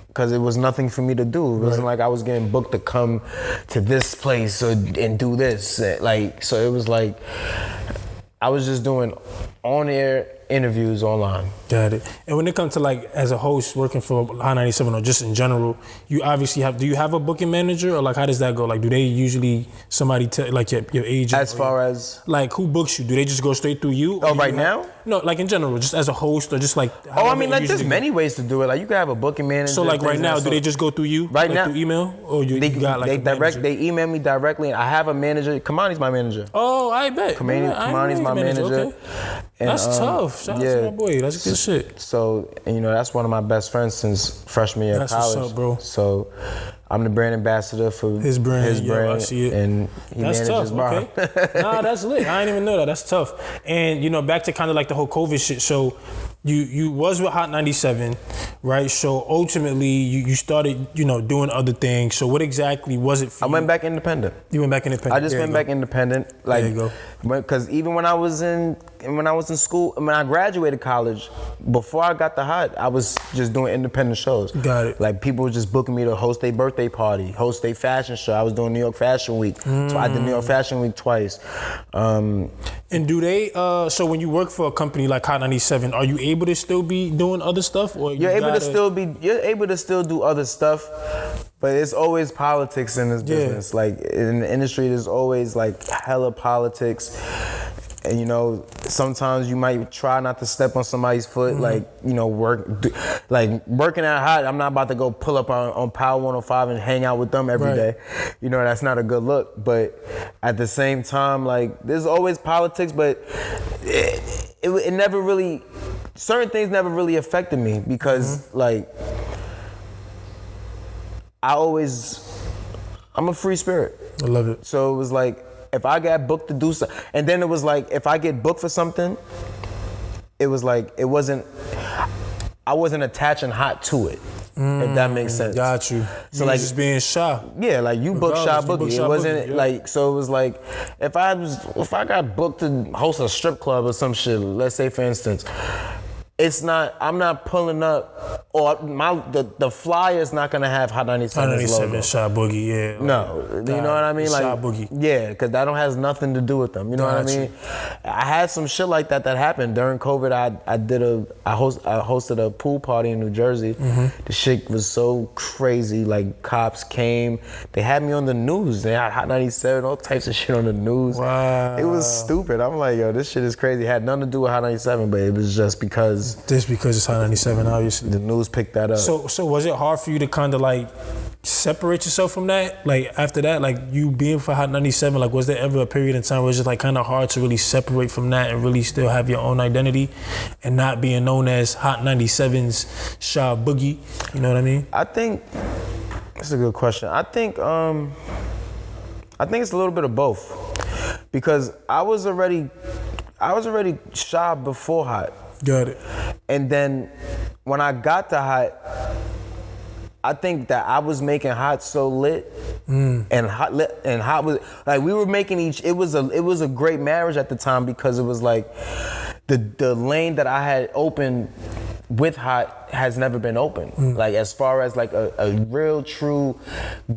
because it was nothing for me to do. It wasn't like I was getting booked to come to this place and do this. Like, so it was like, I was just doing on-air interviews online. Got it. And when it comes to like, as a host working for Hot 97 or just in general, you obviously do you have a booking manager, or like how does that go? Like, do they usually somebody tell, like your agent? As far as? Like, who books you? Do they just go straight through you? Oh, right now? No, like in general, just as a host, or just like. Oh, I mean, like, there's many ways to do it. Like, you can have a booking manager. So like right now, do they just go through you? Right now, through email, or they email me directly. I have a manager. Kamani's my manager. Oh, I bet. Kamani's my manager. Okay. And, that's tough. Shout out to my boy. That's good shit. So, that's one of my best friends since freshman year of college. What's up, bro. So, I'm the brand ambassador for his brand. Yo, I see it. And he that's manages tough. Okay. Nah, that's lit. I didn't even know that. That's tough. And back to kind of like the whole COVID shit. So you was with Hot 97, right? So ultimately you started, doing other things. So what exactly was it for you? I went back independent. You went back independent. I just went back independent. Like, there you go. Because even when I was in school, when I graduated college, before I got the Hot, I was just doing independent shows. Got it. Like, people were just booking me to host their birthday party, host their fashion show. I was doing New York Fashion Week. So I did New York Fashion Week twice. And do they, so when you work for a company like Hot 97, are you able to still be doing other stuff? Or you're able to still do other stuff, but it's always politics in this business. Like, in the industry, there's always like hella politics. And sometimes you might try not to step on somebody's foot, working at Hot. I'm not about to go pull up on Power 105 and hang out with them every day. That's not a good look. But at the same time, like, there's always politics, but it never really, certain things never really affected me because like, I'm a free spirit. I love it. So it was like, if I got booked to do something, and then it was like, if I get booked for something, it was like, I wasn't attaching Hot to it, if that makes sense. Got you. So you like just being Sha. Yeah, like you booked Sha-Boogie. It wasn't like, so it was like, if I got booked to host a strip club or some shit, let's say for instance, I'm not pulling up, or the flyer is not gonna have Hot 97's logo. Sha-Boogie, yeah. No, you know what I mean? Like, Sha-Boogie. Yeah, because that has nothing to do with them. You know what I mean? I had some shit like that happened during COVID. I hosted a pool party in New Jersey. The shit was so crazy. Like, cops came. They had me on the news. They had Hot 97, all types of shit on the news. Wow. It was stupid. I'm like, yo, this shit is crazy. It had nothing to do with Hot 97, but it was just because. Just because it's Hot 97, obviously. The news picked that up. So was it hard for you to kind of like separate yourself from that? Like, after that, like, you being for Hot 97, like, was there ever a period in time where it's just like kind of hard to really separate from that and really still have your own identity and not being known as Hot 97's Sha-Boogie? You know what I mean? I think that's a good question. I think it's a little bit of both, because I was already Sha before Hot. Got it. And then when I got to Hot, I think that I was making Hot so lit, and Hot was like, we were making it was a great marriage at the time, because it was like the lane that I had opened with Hot has never been open. Like as far as like a real true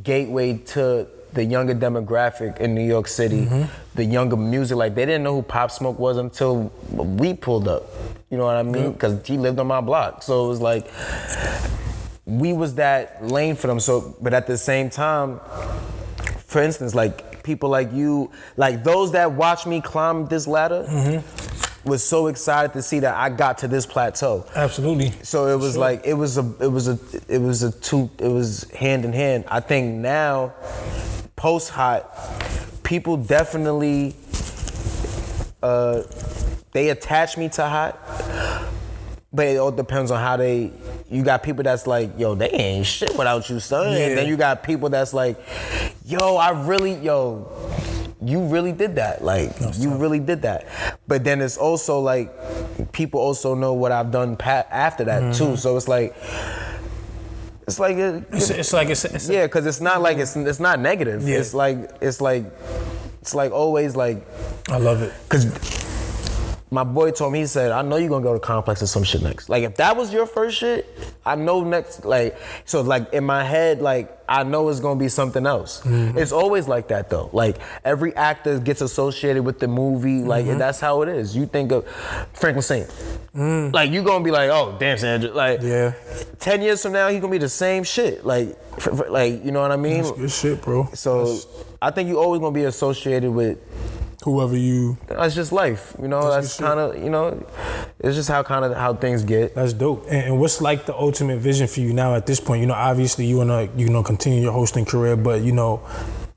gateway to the younger demographic in New York City, the younger music, like they didn't know who Pop Smoke was until we pulled up. You know what I mean? Because he lived on my block. So it was like, we was that lane for them. So, but at the same time, for instance, like people like you, like those that watch me climb this ladder, was so excited to see that I got to this plateau. Absolutely. So it was like it was hand in hand. I think now, post Hot, people definitely they attach me to Hot, but it all depends on how they. You got people that's like, yo, they ain't shit without you, son. And then you got people that's like, yo, you really did that. Like, you really did that. But then it's also like, people also know what I've done after that too. So it's like yeah, because it's not like it's not negative. Yeah. It's like always like. I love it. Because my boy told me, he said, I know you're gonna go to Complex or some shit next. Like if that was your first shit, I know next, like, so like in my head, like I know it's gonna be something else. It's always like that though. Like every actor gets associated with the movie, like and that's how it is. You think of Franklin Saint. Like you gonna be like, oh damn Sandra, like 10 years from now he gonna be the same shit. Like you know what I mean? That's good shit, bro. So I think you always gonna be associated with whoever you. That's just life, you know. That's kind of, you know, it's just how things get. That's dope. And what's like the ultimate vision for you now at this point? You know, obviously you wanna continue your hosting career, but you know,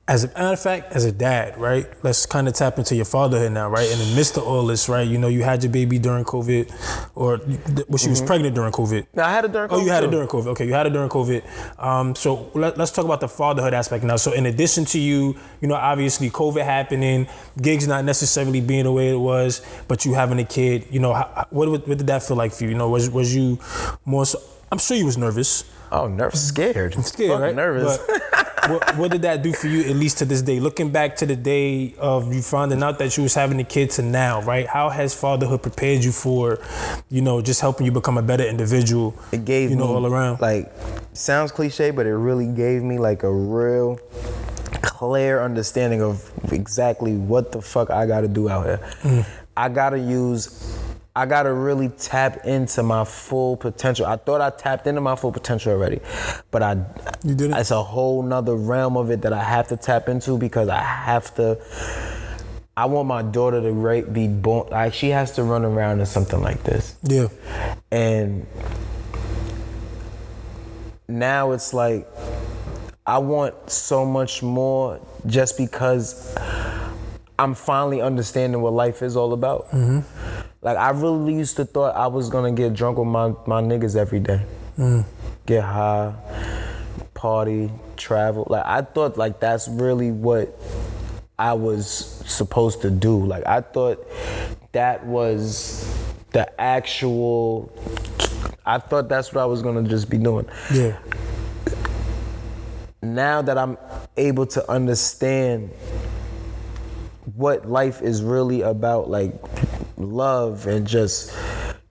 as a matter of fact, as a dad, right? Let's kind of tap into your fatherhood now, right? In the midst of all this, right? You know, you had your baby during COVID, or she was pregnant during COVID. No, I had it during COVID. Oh, you had it during COVID. Okay, you had it during COVID. So let's talk about the fatherhood aspect now. So in addition to you know, obviously COVID happening, gigs not necessarily being the way it was, but you having a kid, you know, what did that feel like for you? You know, was you more so, I'm sure you was nervous. Oh, scared, right? Nervous. But what did that do for you, at least to this day? Looking back to the day of you finding out that you was having a kid to now, right? How has fatherhood prepared you for, you know, just helping you become a better individual? It gave me, all around. Like, sounds cliche, but it really gave me like a real clear understanding of exactly what the fuck I gotta do out here. I gotta really tap into my full potential. I thought I tapped into my full potential already, but you didn't? It's a whole nother realm of it that I have to tap into because I want my daughter to be born, like she has to run around in something like this. Yeah. And now it's like, I want so much more just because I'm finally understanding what life is all about. Like I really used to thought I was gonna get drunk with my niggas every day. Get high, party, travel. Like I thought like that's really what I was supposed to do. Like I thought that was the actual, I thought that's what I was gonna just be doing. Yeah. Now that I'm able to understand what life is really about, like love and just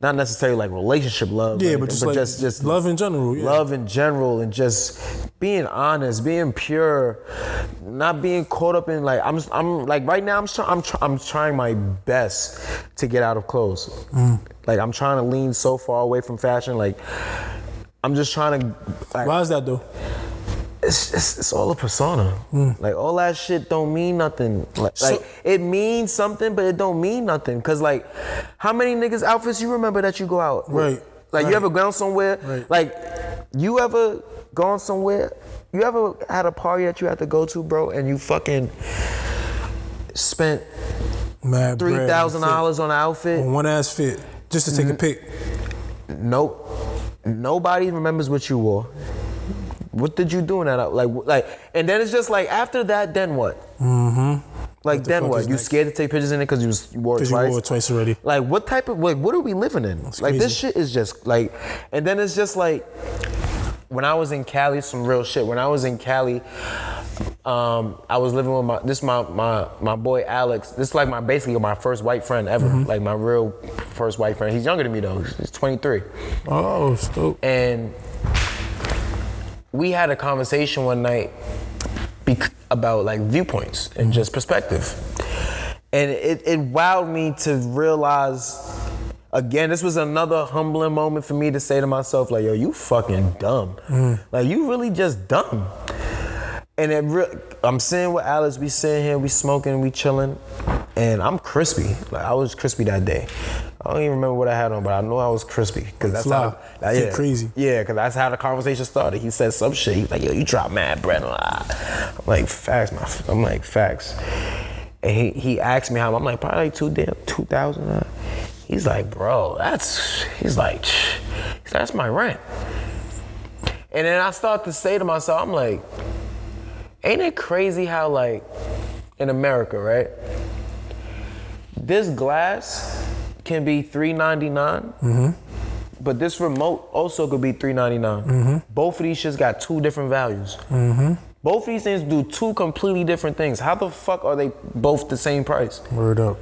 not necessarily like relationship love, but just love in general. Yeah. Love in general, and just being honest, being pure, not being caught up in like I'm like right now I'm trying my best to get out of clothes. Like I'm trying to lean so far away from fashion. Like I'm just trying to. Like, why is that though? It's all a persona. Like all that shit don't mean nothing. Like it means something, but it don't mean nothing. Cause like, how many niggas outfits you remember that you go out with? Right. Like you ever gone somewhere? Right. Like you ever gone somewhere? You ever had a party that you had to go to, bro, and you fucking spent $3,000 on an outfit? On one ass fit, just to take a pic. Nope. Nobody remembers what you wore. What did you do in that? Like, and then it's just like after that, then what? Like then what? You scared to take pictures in it because you wore it twice? You wore it twice already. Like what type of what are we living in? That's like crazy. This shit is just like, and then it's just like when I was in Cali, some real shit. When I was in Cali, I was living with my boy Alex. This is like basically my first white friend ever. Like my real first white friend. He's younger than me though. He's 23. Oh, dope. And we had a conversation one night about like viewpoints and just perspective. And it wowed me to realize, again, this was another humbling moment for me to say to myself, like, yo, you fucking dumb. Like, you really just dumb. And I'm sitting with Alex, we sitting here, we smoking, we chilling, and I'm crispy. Like, I was crispy that day. I don't even remember what I had on, but I know I was crispy. Cause that's how, crazy. Yeah, cause that's how the conversation started. He said some shit, he's like, yo, you drop mad bread. I'm like, facts, I'm like, facts. And he asked me how, I'm like, probably like 2,000. He's like, bro, that's my rent. And then I start to say to myself, I'm like, ain't it crazy how like, in America, right? This glass can be $3.99, but this remote also could be $3.99. Both of these shits got two different values. Both of these things do two completely different things. How the fuck are they both the same price? Word up.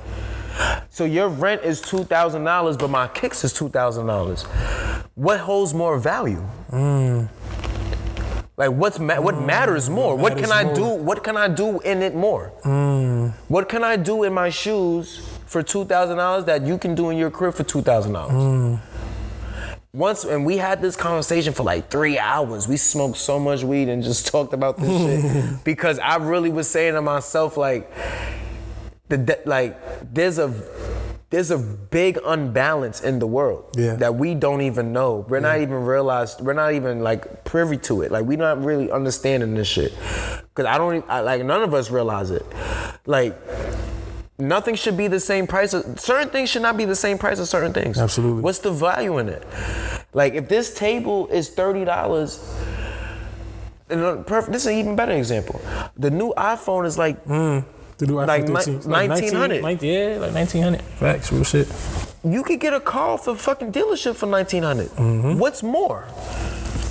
So your rent is $2,000, but my kicks is $2,000. What holds more value? Like what matters more? What can I do? What can I do in it more? What can I do in my shoes for $2,000 that you can do in your crib for $2,000? And we had this conversation for like 3 hours. We smoked so much weed and just talked about this shit because I really was saying to myself like, there's a big unbalance in the world that we don't even know. We're not even like privy to it. Like we're not really understanding this shit. Cause none of us realize it. Like nothing should be the same price. Certain things should not be the same price as certain things. Absolutely. What's the value in it? Like if this table is $30, this is an even better example. The new iPhone is like, the new like iPhone 13. $1,900. Yeah, like $1,900. Facts, real shit. You could get a car for fucking dealership for $1,900. What's more?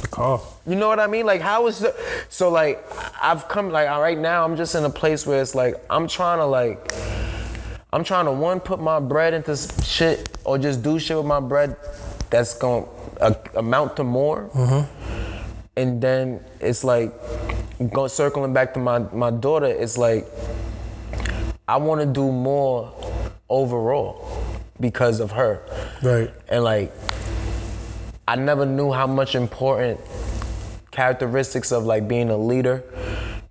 The car. You know what I mean? Like how is so like I've come like right now I'm just in a place where it's like I'm trying to one, put my bread into shit or just do shit with my bread that's gonna amount to more. And then it's like circling back to my daughter, it's like I want to do more overall because of her. Right. And like, I never knew how much important characteristics of like being a leader,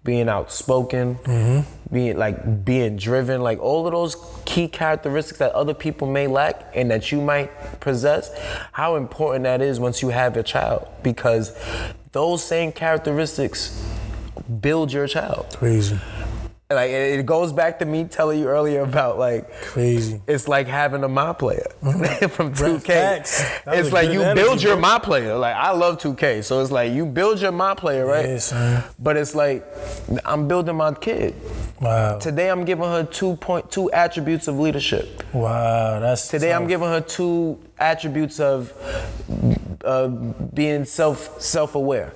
being outspoken, being driven, like all of those key characteristics that other people may lack and that you might possess, how important that is once you have a child, because those same characteristics build your child. Crazy. Like it goes back to me telling you earlier about like crazy. It's like having a my player from 2K. Facts. It's like you build your my player. Like I love 2K, so it's like you build your my player, right? Yes, man. But it's like I'm building my kid. Wow. Today I'm giving her 2 attributes of leadership. Wow, that's today tough. I'm giving her 2 attributes of being self-aware.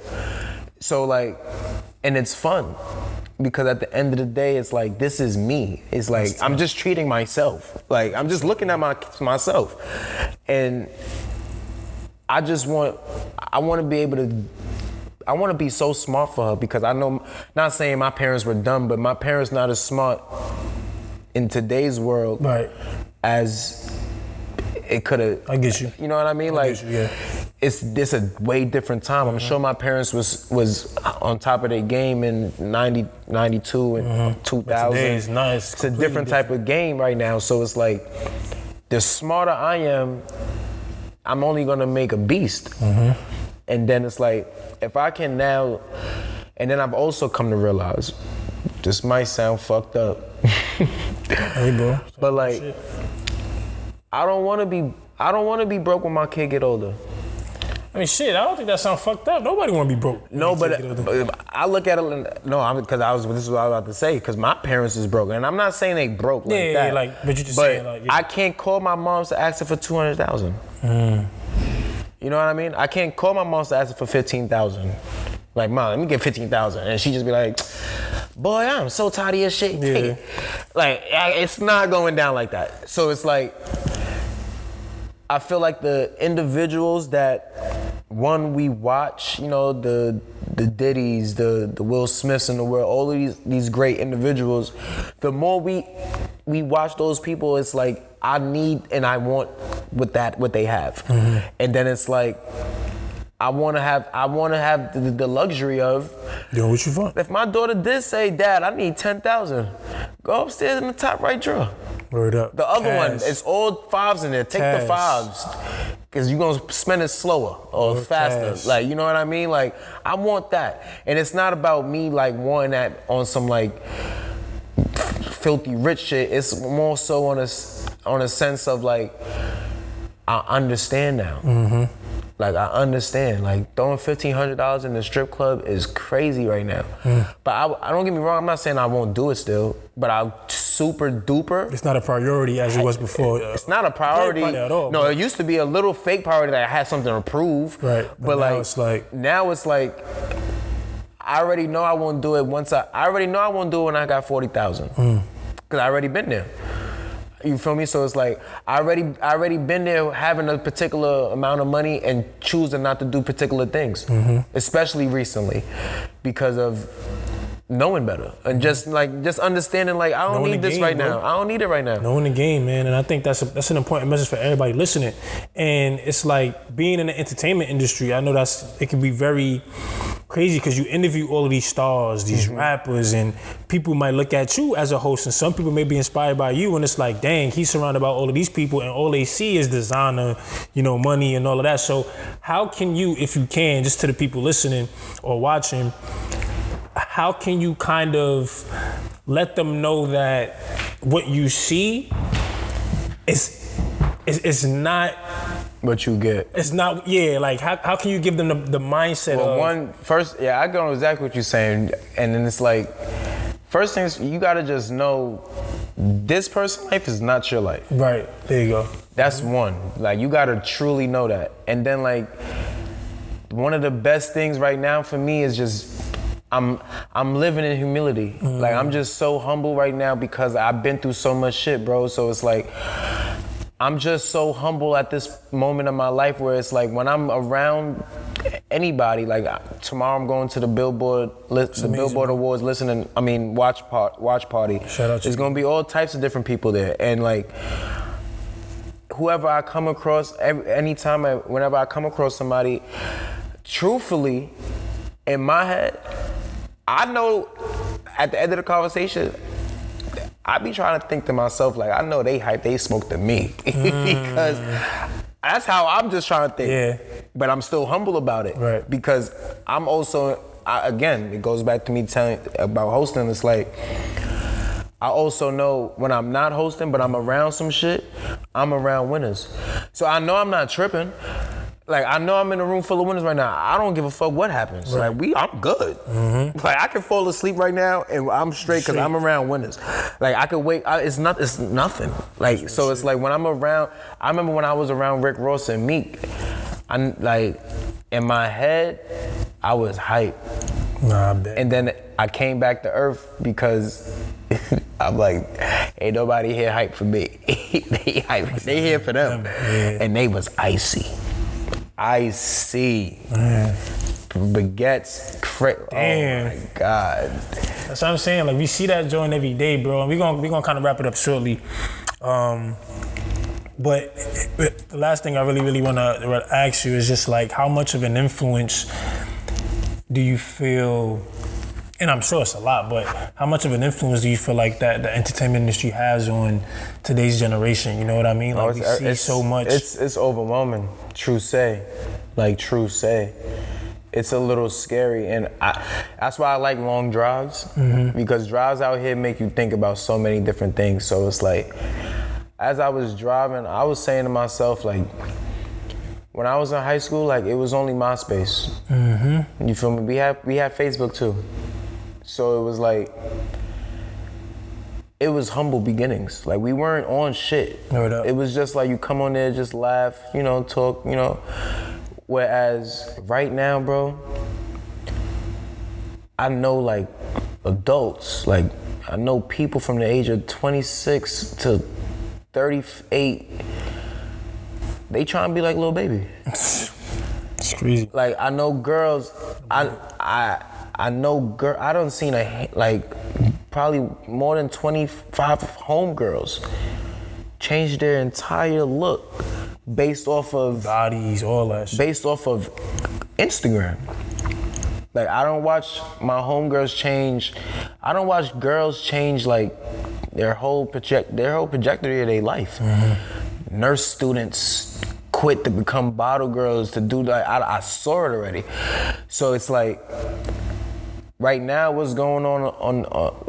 So like, and it's fun. Because at the end of the day, it's like, this is me. It's like, I'm just treating myself. Like, I'm just looking at myself. And I want to be able to, I want to be so smart for her because I know, not saying my parents were dumb, but my parents not as smart in today's world as it could have. I get you. You know what I mean? Like, yeah. It's a way different time. I'm sure my parents was on top of their game in 90, 92 and 2000. Today's nice. It's a different type of game right now. So it's like, the smarter I am, I'm only gonna make a beast. And then it's like, if I can now, and then I've also come to realize, this might sound fucked up. Hey, bro. But like, I don't want to be broke when my kid get older. I mean, shit, I don't think that sounds fucked up. Nobody want to be broke. No, but I look at it, this is what I was about to say, because my parents is broke. And I'm not saying they broke like that. Yeah, like, but you just saying like. I can't call my mom to ask her for $200,000. You know what I mean? I can't call my mom to ask her for 15,000. Like, Mom, let me get 15,000. And she just be like, boy, I'm so tired of your shit. Yeah. Like, it's not going down like that. So it's like, I feel like the individuals that, one, we watch, you know, the Diddys, the Will Smiths in the world, all of these great individuals, the more we watch those people, it's like, I need and I want what they have. Mm-hmm. And then it's like, I want to have the luxury of doing what you want. If my daughter did say, Dad, I need 10,000, go upstairs in the top right drawer. Word up. The other one, it's all fives in there. Take the fives, because you're going to spend it slower or faster. Cash. Like, you know what I mean? Like, I want that. And it's not about me, like, wanting that on some, like, filthy rich shit. It's more so on a sense of, like, I understand now. Mm-hmm. Like, I understand. Like, throwing $1,500 in the strip club is crazy right now. Mm. But I don't get me wrong, I'm not saying I won't do it still, but I super duper. It's not a priority as it was before. It's not a priority. At all. No, it used to be a little fake priority that I had something to prove. Right. But now it's like, I already know I won't do it I already know I won't do it when I got 40,000. Because I already been there. You feel me? So it's like, I already been there having a particular amount of money and choosing not to do particular things, especially recently, because of knowing better and just understanding, like, I don't need this right now. I don't need it right now. Knowing the game, man. And I think that's an important message for everybody listening. And it's like, being in the entertainment industry, I know it can be very crazy because you interview all of these stars, these rappers, and people might look at you as a host, and some people may be inspired by you, and it's like, dang, he's surrounded by all of these people, and all they see is designer, you know, money and all of that. So how can you, if you can, just to the people listening or watching, how can you kind of let them know that what you see is not what you get? It's not, like, how can you give them the mindset of... I know exactly what you're saying. And then it's like, first things, you gotta just know this person's life is not your life. Right, there you go. That's one. Like, you gotta truly know that. And then, like, one of the best things right now for me is just, I'm living in humility. Like, I'm just so humble right now because I've been through so much shit, bro. So it's like, I'm just so humble at this moment of my life where it's like, when I'm around anybody, like, tomorrow I'm going to the Billboard Awards watch party. Shout out to There's gonna be all types of different people there. And, like, whoever I come across, whenever I come across somebody, truthfully, in my head, I know at the end of the conversation, I be trying to think to myself, like, I know they hype, they smoke to me. Because that's how I'm just trying to think. Yeah. But I'm still humble about it. Right. Because I'm also, again, it goes back to me telling about hosting. It's like, I also know when I'm not hosting, but I'm around some shit, I'm around winners. So I know I'm not tripping. Like, I know I'm in a room full of winners right now. I don't give a fuck what happens. Right. Like, I'm good. Like, I can fall asleep right now and I'm straight because I'm around winners. Like, I could wait. It's nothing. Like, so it's like, when I'm around, I remember when I was around Rick Ross and Meek, like, in my head, I was hype. Nah, I bet. And then I came back to earth because I'm like, ain't nobody here hype for me. They here for them. Yeah. And they was icy. Baguettes, Damn. Oh my God. That's what I'm saying. Like, we see that joint every day, bro. And we gonna kind of wrap it up shortly. But the last thing I really want to ask you is just, like, how much of an influence do you feel, and I'm sure it's a lot, but how much of an influence do you feel like that the entertainment industry has on today's generation? You know what I mean? Like, we see so much. It's overwhelming. True say. It's a little scary, and that's why I like long drives, because drives out here make you think about so many different things. So it's like, as I was driving, I was saying to myself, like, when I was in high school, like, it was only MySpace. You feel me? We had Facebook too. So it was like, it was humble beginnings. Like, we weren't on shit. No doubt. It was just like, you come on there, just laugh, you know, talk, you know. Whereas right now, bro, I know like adults, like I know people from the age of 26 to 38, they trying to be like Lil Baby. It's crazy. Like I know girls, I done seen probably more than 25 homegirls change their entire look based off of bodies, all that shit. Based off of Instagram. Like I don't watch my homegirls change. I don't watch girls change like their whole trajectory of their life. Mm-hmm. Nurse students quit to become bottle girls to do that. I saw it already. So it's like right now what's going on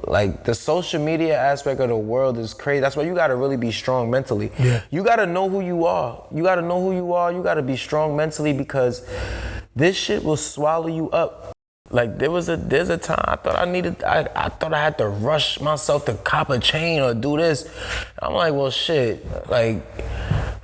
like the social media aspect of the world is crazy. That's why you gotta really be strong mentally. Yeah. You gotta know who you are. You gotta be strong mentally because this shit will swallow you up. Like there's a time I thought I thought I had to rush myself to cop a chain or do this. I'm like, well shit, like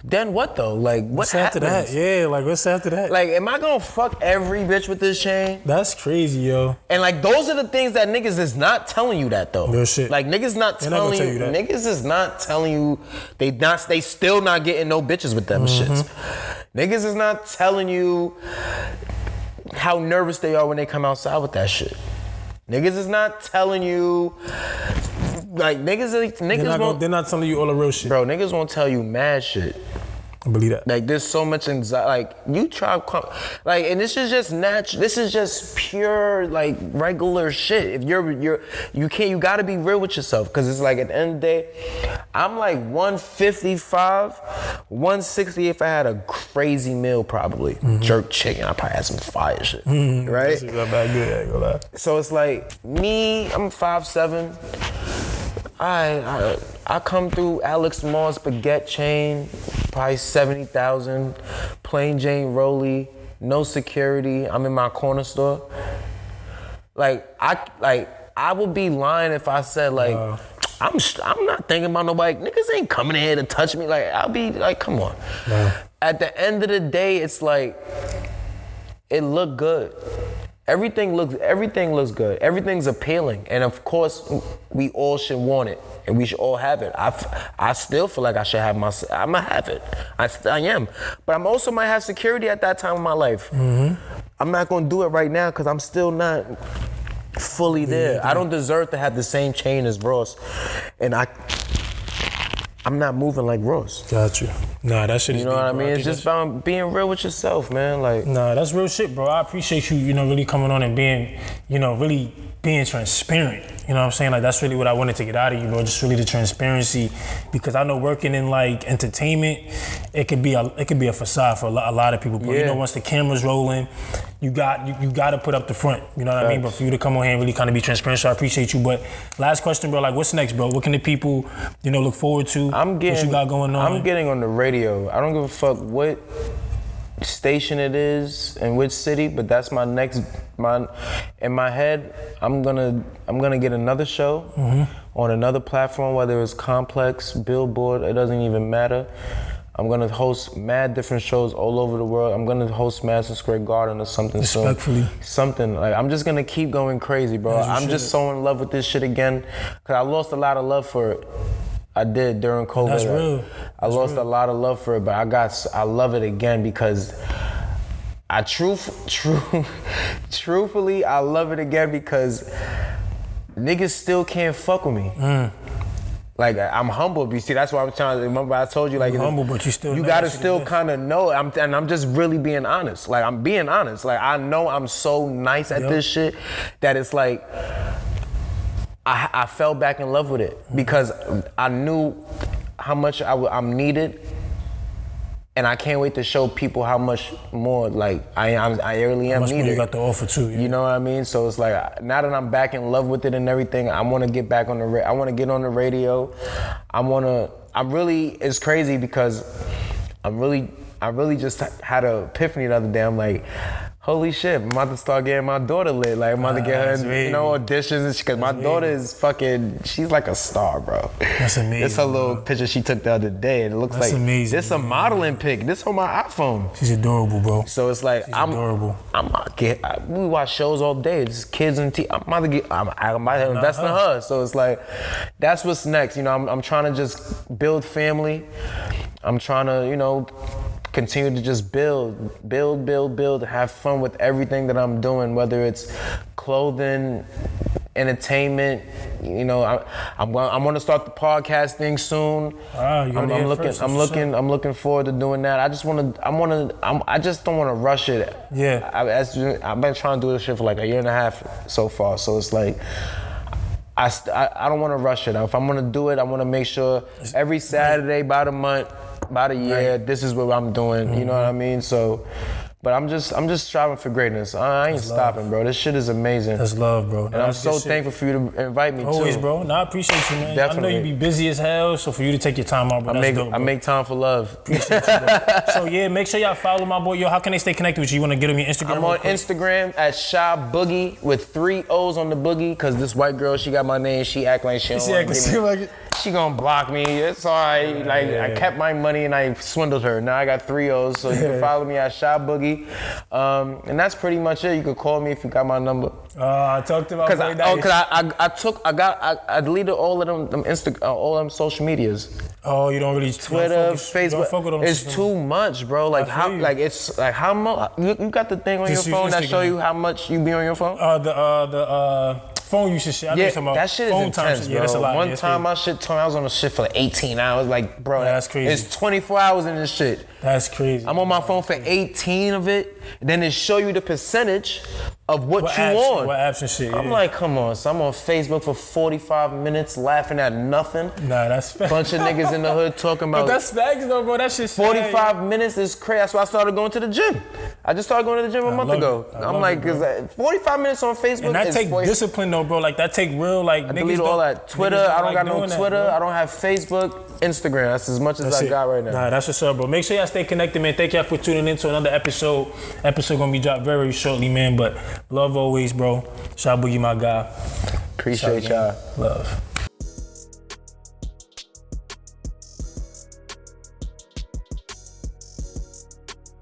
then what though? Like what's after that? Yeah, like what's after that? Like am I gonna fuck every bitch with this chain? That's crazy, yo. And like those are the things that niggas is not telling you that though. Real shit. Like niggas not telling you that. Niggas is not telling you they still not getting no bitches with them shits. Niggas is not telling you how nervous they are when they come outside with that shit. Niggas is not telling you, like niggas they're not telling you all the real shit. Bro, niggas won't tell you mad shit. I believe that. Like there's so much anxiety. Like you try, like, and this is just natural. This is just pure, like regular shit. If you gotta be real with yourself, because it's like at the end of the day, I'm like 155, 160 if I had a crazy meal probably. Jerk chicken. I probably had some fire shit, right? That's not bad good. I ain't gonna lie. So it's like me. I'm 5'7". I come through Alex Moore's baguette chain, probably 70,000, plain Jane Rollie, no security. I'm in my corner store. I would be lying if I said like I'm not thinking about nobody. Niggas ain't coming in here to touch me. Like I'll be like, come on. No. At the end of the day, it's like it looked good. Everything looks good. Everything's appealing. And of course, we all should want it. And we should all have it. I still feel like I should have I'm gonna have it. I am. But I'm also might have security at that time of my life. I'm not gonna do it right now because I'm still not fully there. Yeah. I don't deserve to have the same chain as Ross. And I'm not moving like Ross. Got you. Nah, that shit is. You know what I mean? It's just about being real with yourself, man. Like. Nah, that's real shit, bro. I appreciate you, really coming on and being, really being transparent. You know what I'm saying? Like that's really what I wanted to get out of you, bro. Just really the transparency, because I know working in like entertainment, it could be a facade for a lot of people. But once the camera's rolling, you got to put up the front. You know what I mean? But for you to come on here and really kind of be transparent, so I appreciate you. But last question, bro. Like, what's next, bro? What can the people, look forward to? What you got going on? I'm getting on the radio. I don't give a fuck what station it is and which city, but that's my next. In my head, I'm gonna get another show on another platform, whether it's Complex, Billboard, it doesn't even matter. I'm gonna host mad different shows all over the world. I'm gonna host Madison Square Garden or something soon. Respectfully. Something, like I'm just gonna keep going crazy, bro. I'm just so in love with this shit again, cause I lost a lot of love for it. I did during COVID. That's real. I lost a lot of love for it, but I love it again because I truthfully, I love it again because niggas still can't fuck with me. Like I'm humble, you see. That's why I'm trying to remember. I told you, like, you're humble, but you gotta still kind of know. I'm just really being honest. Like I'm being honest. Like I know I'm so nice at this shit that it's like I fell back in love with it because I knew how much I'm needed. And I can't wait to show people how much more like I really am needed. How much more you got to offer too. Yeah. You know what I mean? So it's like now that I'm back in love with it and everything, I want to get back on I want to get on the radio. It's crazy because I really just had an epiphany the other day. I'm like, holy shit, I'm about to start getting my daughter lit. Like, I'm about to get her, auditions and shit. Cause my daughter is fucking, she's like a star, bro. That's amazing. It's a little picture she took the other day. And it looks like amazing, this a modeling pic. This on my iPhone. She's adorable, bro. So it's like, I'm adorable. We watch shows all day. Just kids and I'm about to invest in her. So it's like, that's what's next. You know, I'm trying to just build family. I'm trying to, continue to just build, have fun with everything that I'm doing, whether it's clothing, entertainment. I'm going to start the podcast thing soon. I'm looking forward to doing that. I just don't want to rush it. Yeah. I've been trying to do this shit for like a year and a half so far. So it's like, I don't want to rush it. If I'm going to do it, I want to make sure every Saturday by the month, by the year, this is what I'm doing. You know what I mean? So, but I'm just striving for greatness. I ain't stopping, bro. This shit is amazing. That's love, bro. And I'm so thankful for you to invite me Always, too. bro. No, I appreciate you, man. Definitely. I know you be busy as hell, so for you to take your time out, bro, that's dope, bro. I make time for love. Appreciate you, bro. So yeah, make sure y'all follow my boy. Yo, how can they stay connected with you? You want to get on your Instagram? I'm on Instagram at Sha-Boogie with 3 O's on the boogie, because this white girl, she got my name. She act like she don't want to give me. She gonna block me. It's all right. I kept my money and I swindled her. Now I got 3 O's, so you can follow me at Sha-Boogie. And that's pretty much it. You can call me if you got my number. I talked about I deleted all of them all them social medias. Oh, you don't really Twitter, Facebook. It's too much, bro. Like how much you got the thing on your phone that show you how much you be on your phone? The phone usage shit. That shit is intense, bro. That's a lot. One time I was on the shit for like 18 hours. Like, bro, that's crazy. It's 24 hours in this shit. That's crazy. I'm on my phone for 18 of it. Then it show you the percentage of what you apps, on. What apps and shit. I'm like, come on. So I'm on Facebook for 45 minutes laughing at nothing. Nah, that's fair. Bunch of niggas in the hood talking about. But that's facts though, bro. That shit's 45 minutes is crazy. That's why I started going to the gym. I just started going to the gym a month ago. I'm like, 45 minutes on Facebook. And that take discipline though, bro. Like that take real I delete all that. Twitter, I don't got no Twitter. I don't have Facebook, Instagram. That's as much as I got right now. Nah, that's what's up, bro. Make sure y'all stay connected, man. Thank y'all for tuning in to another episode. Episode gonna be dropped very shortly, man. But love always, bro. Sha-Boogie, my guy. Appreciate y'all. Love.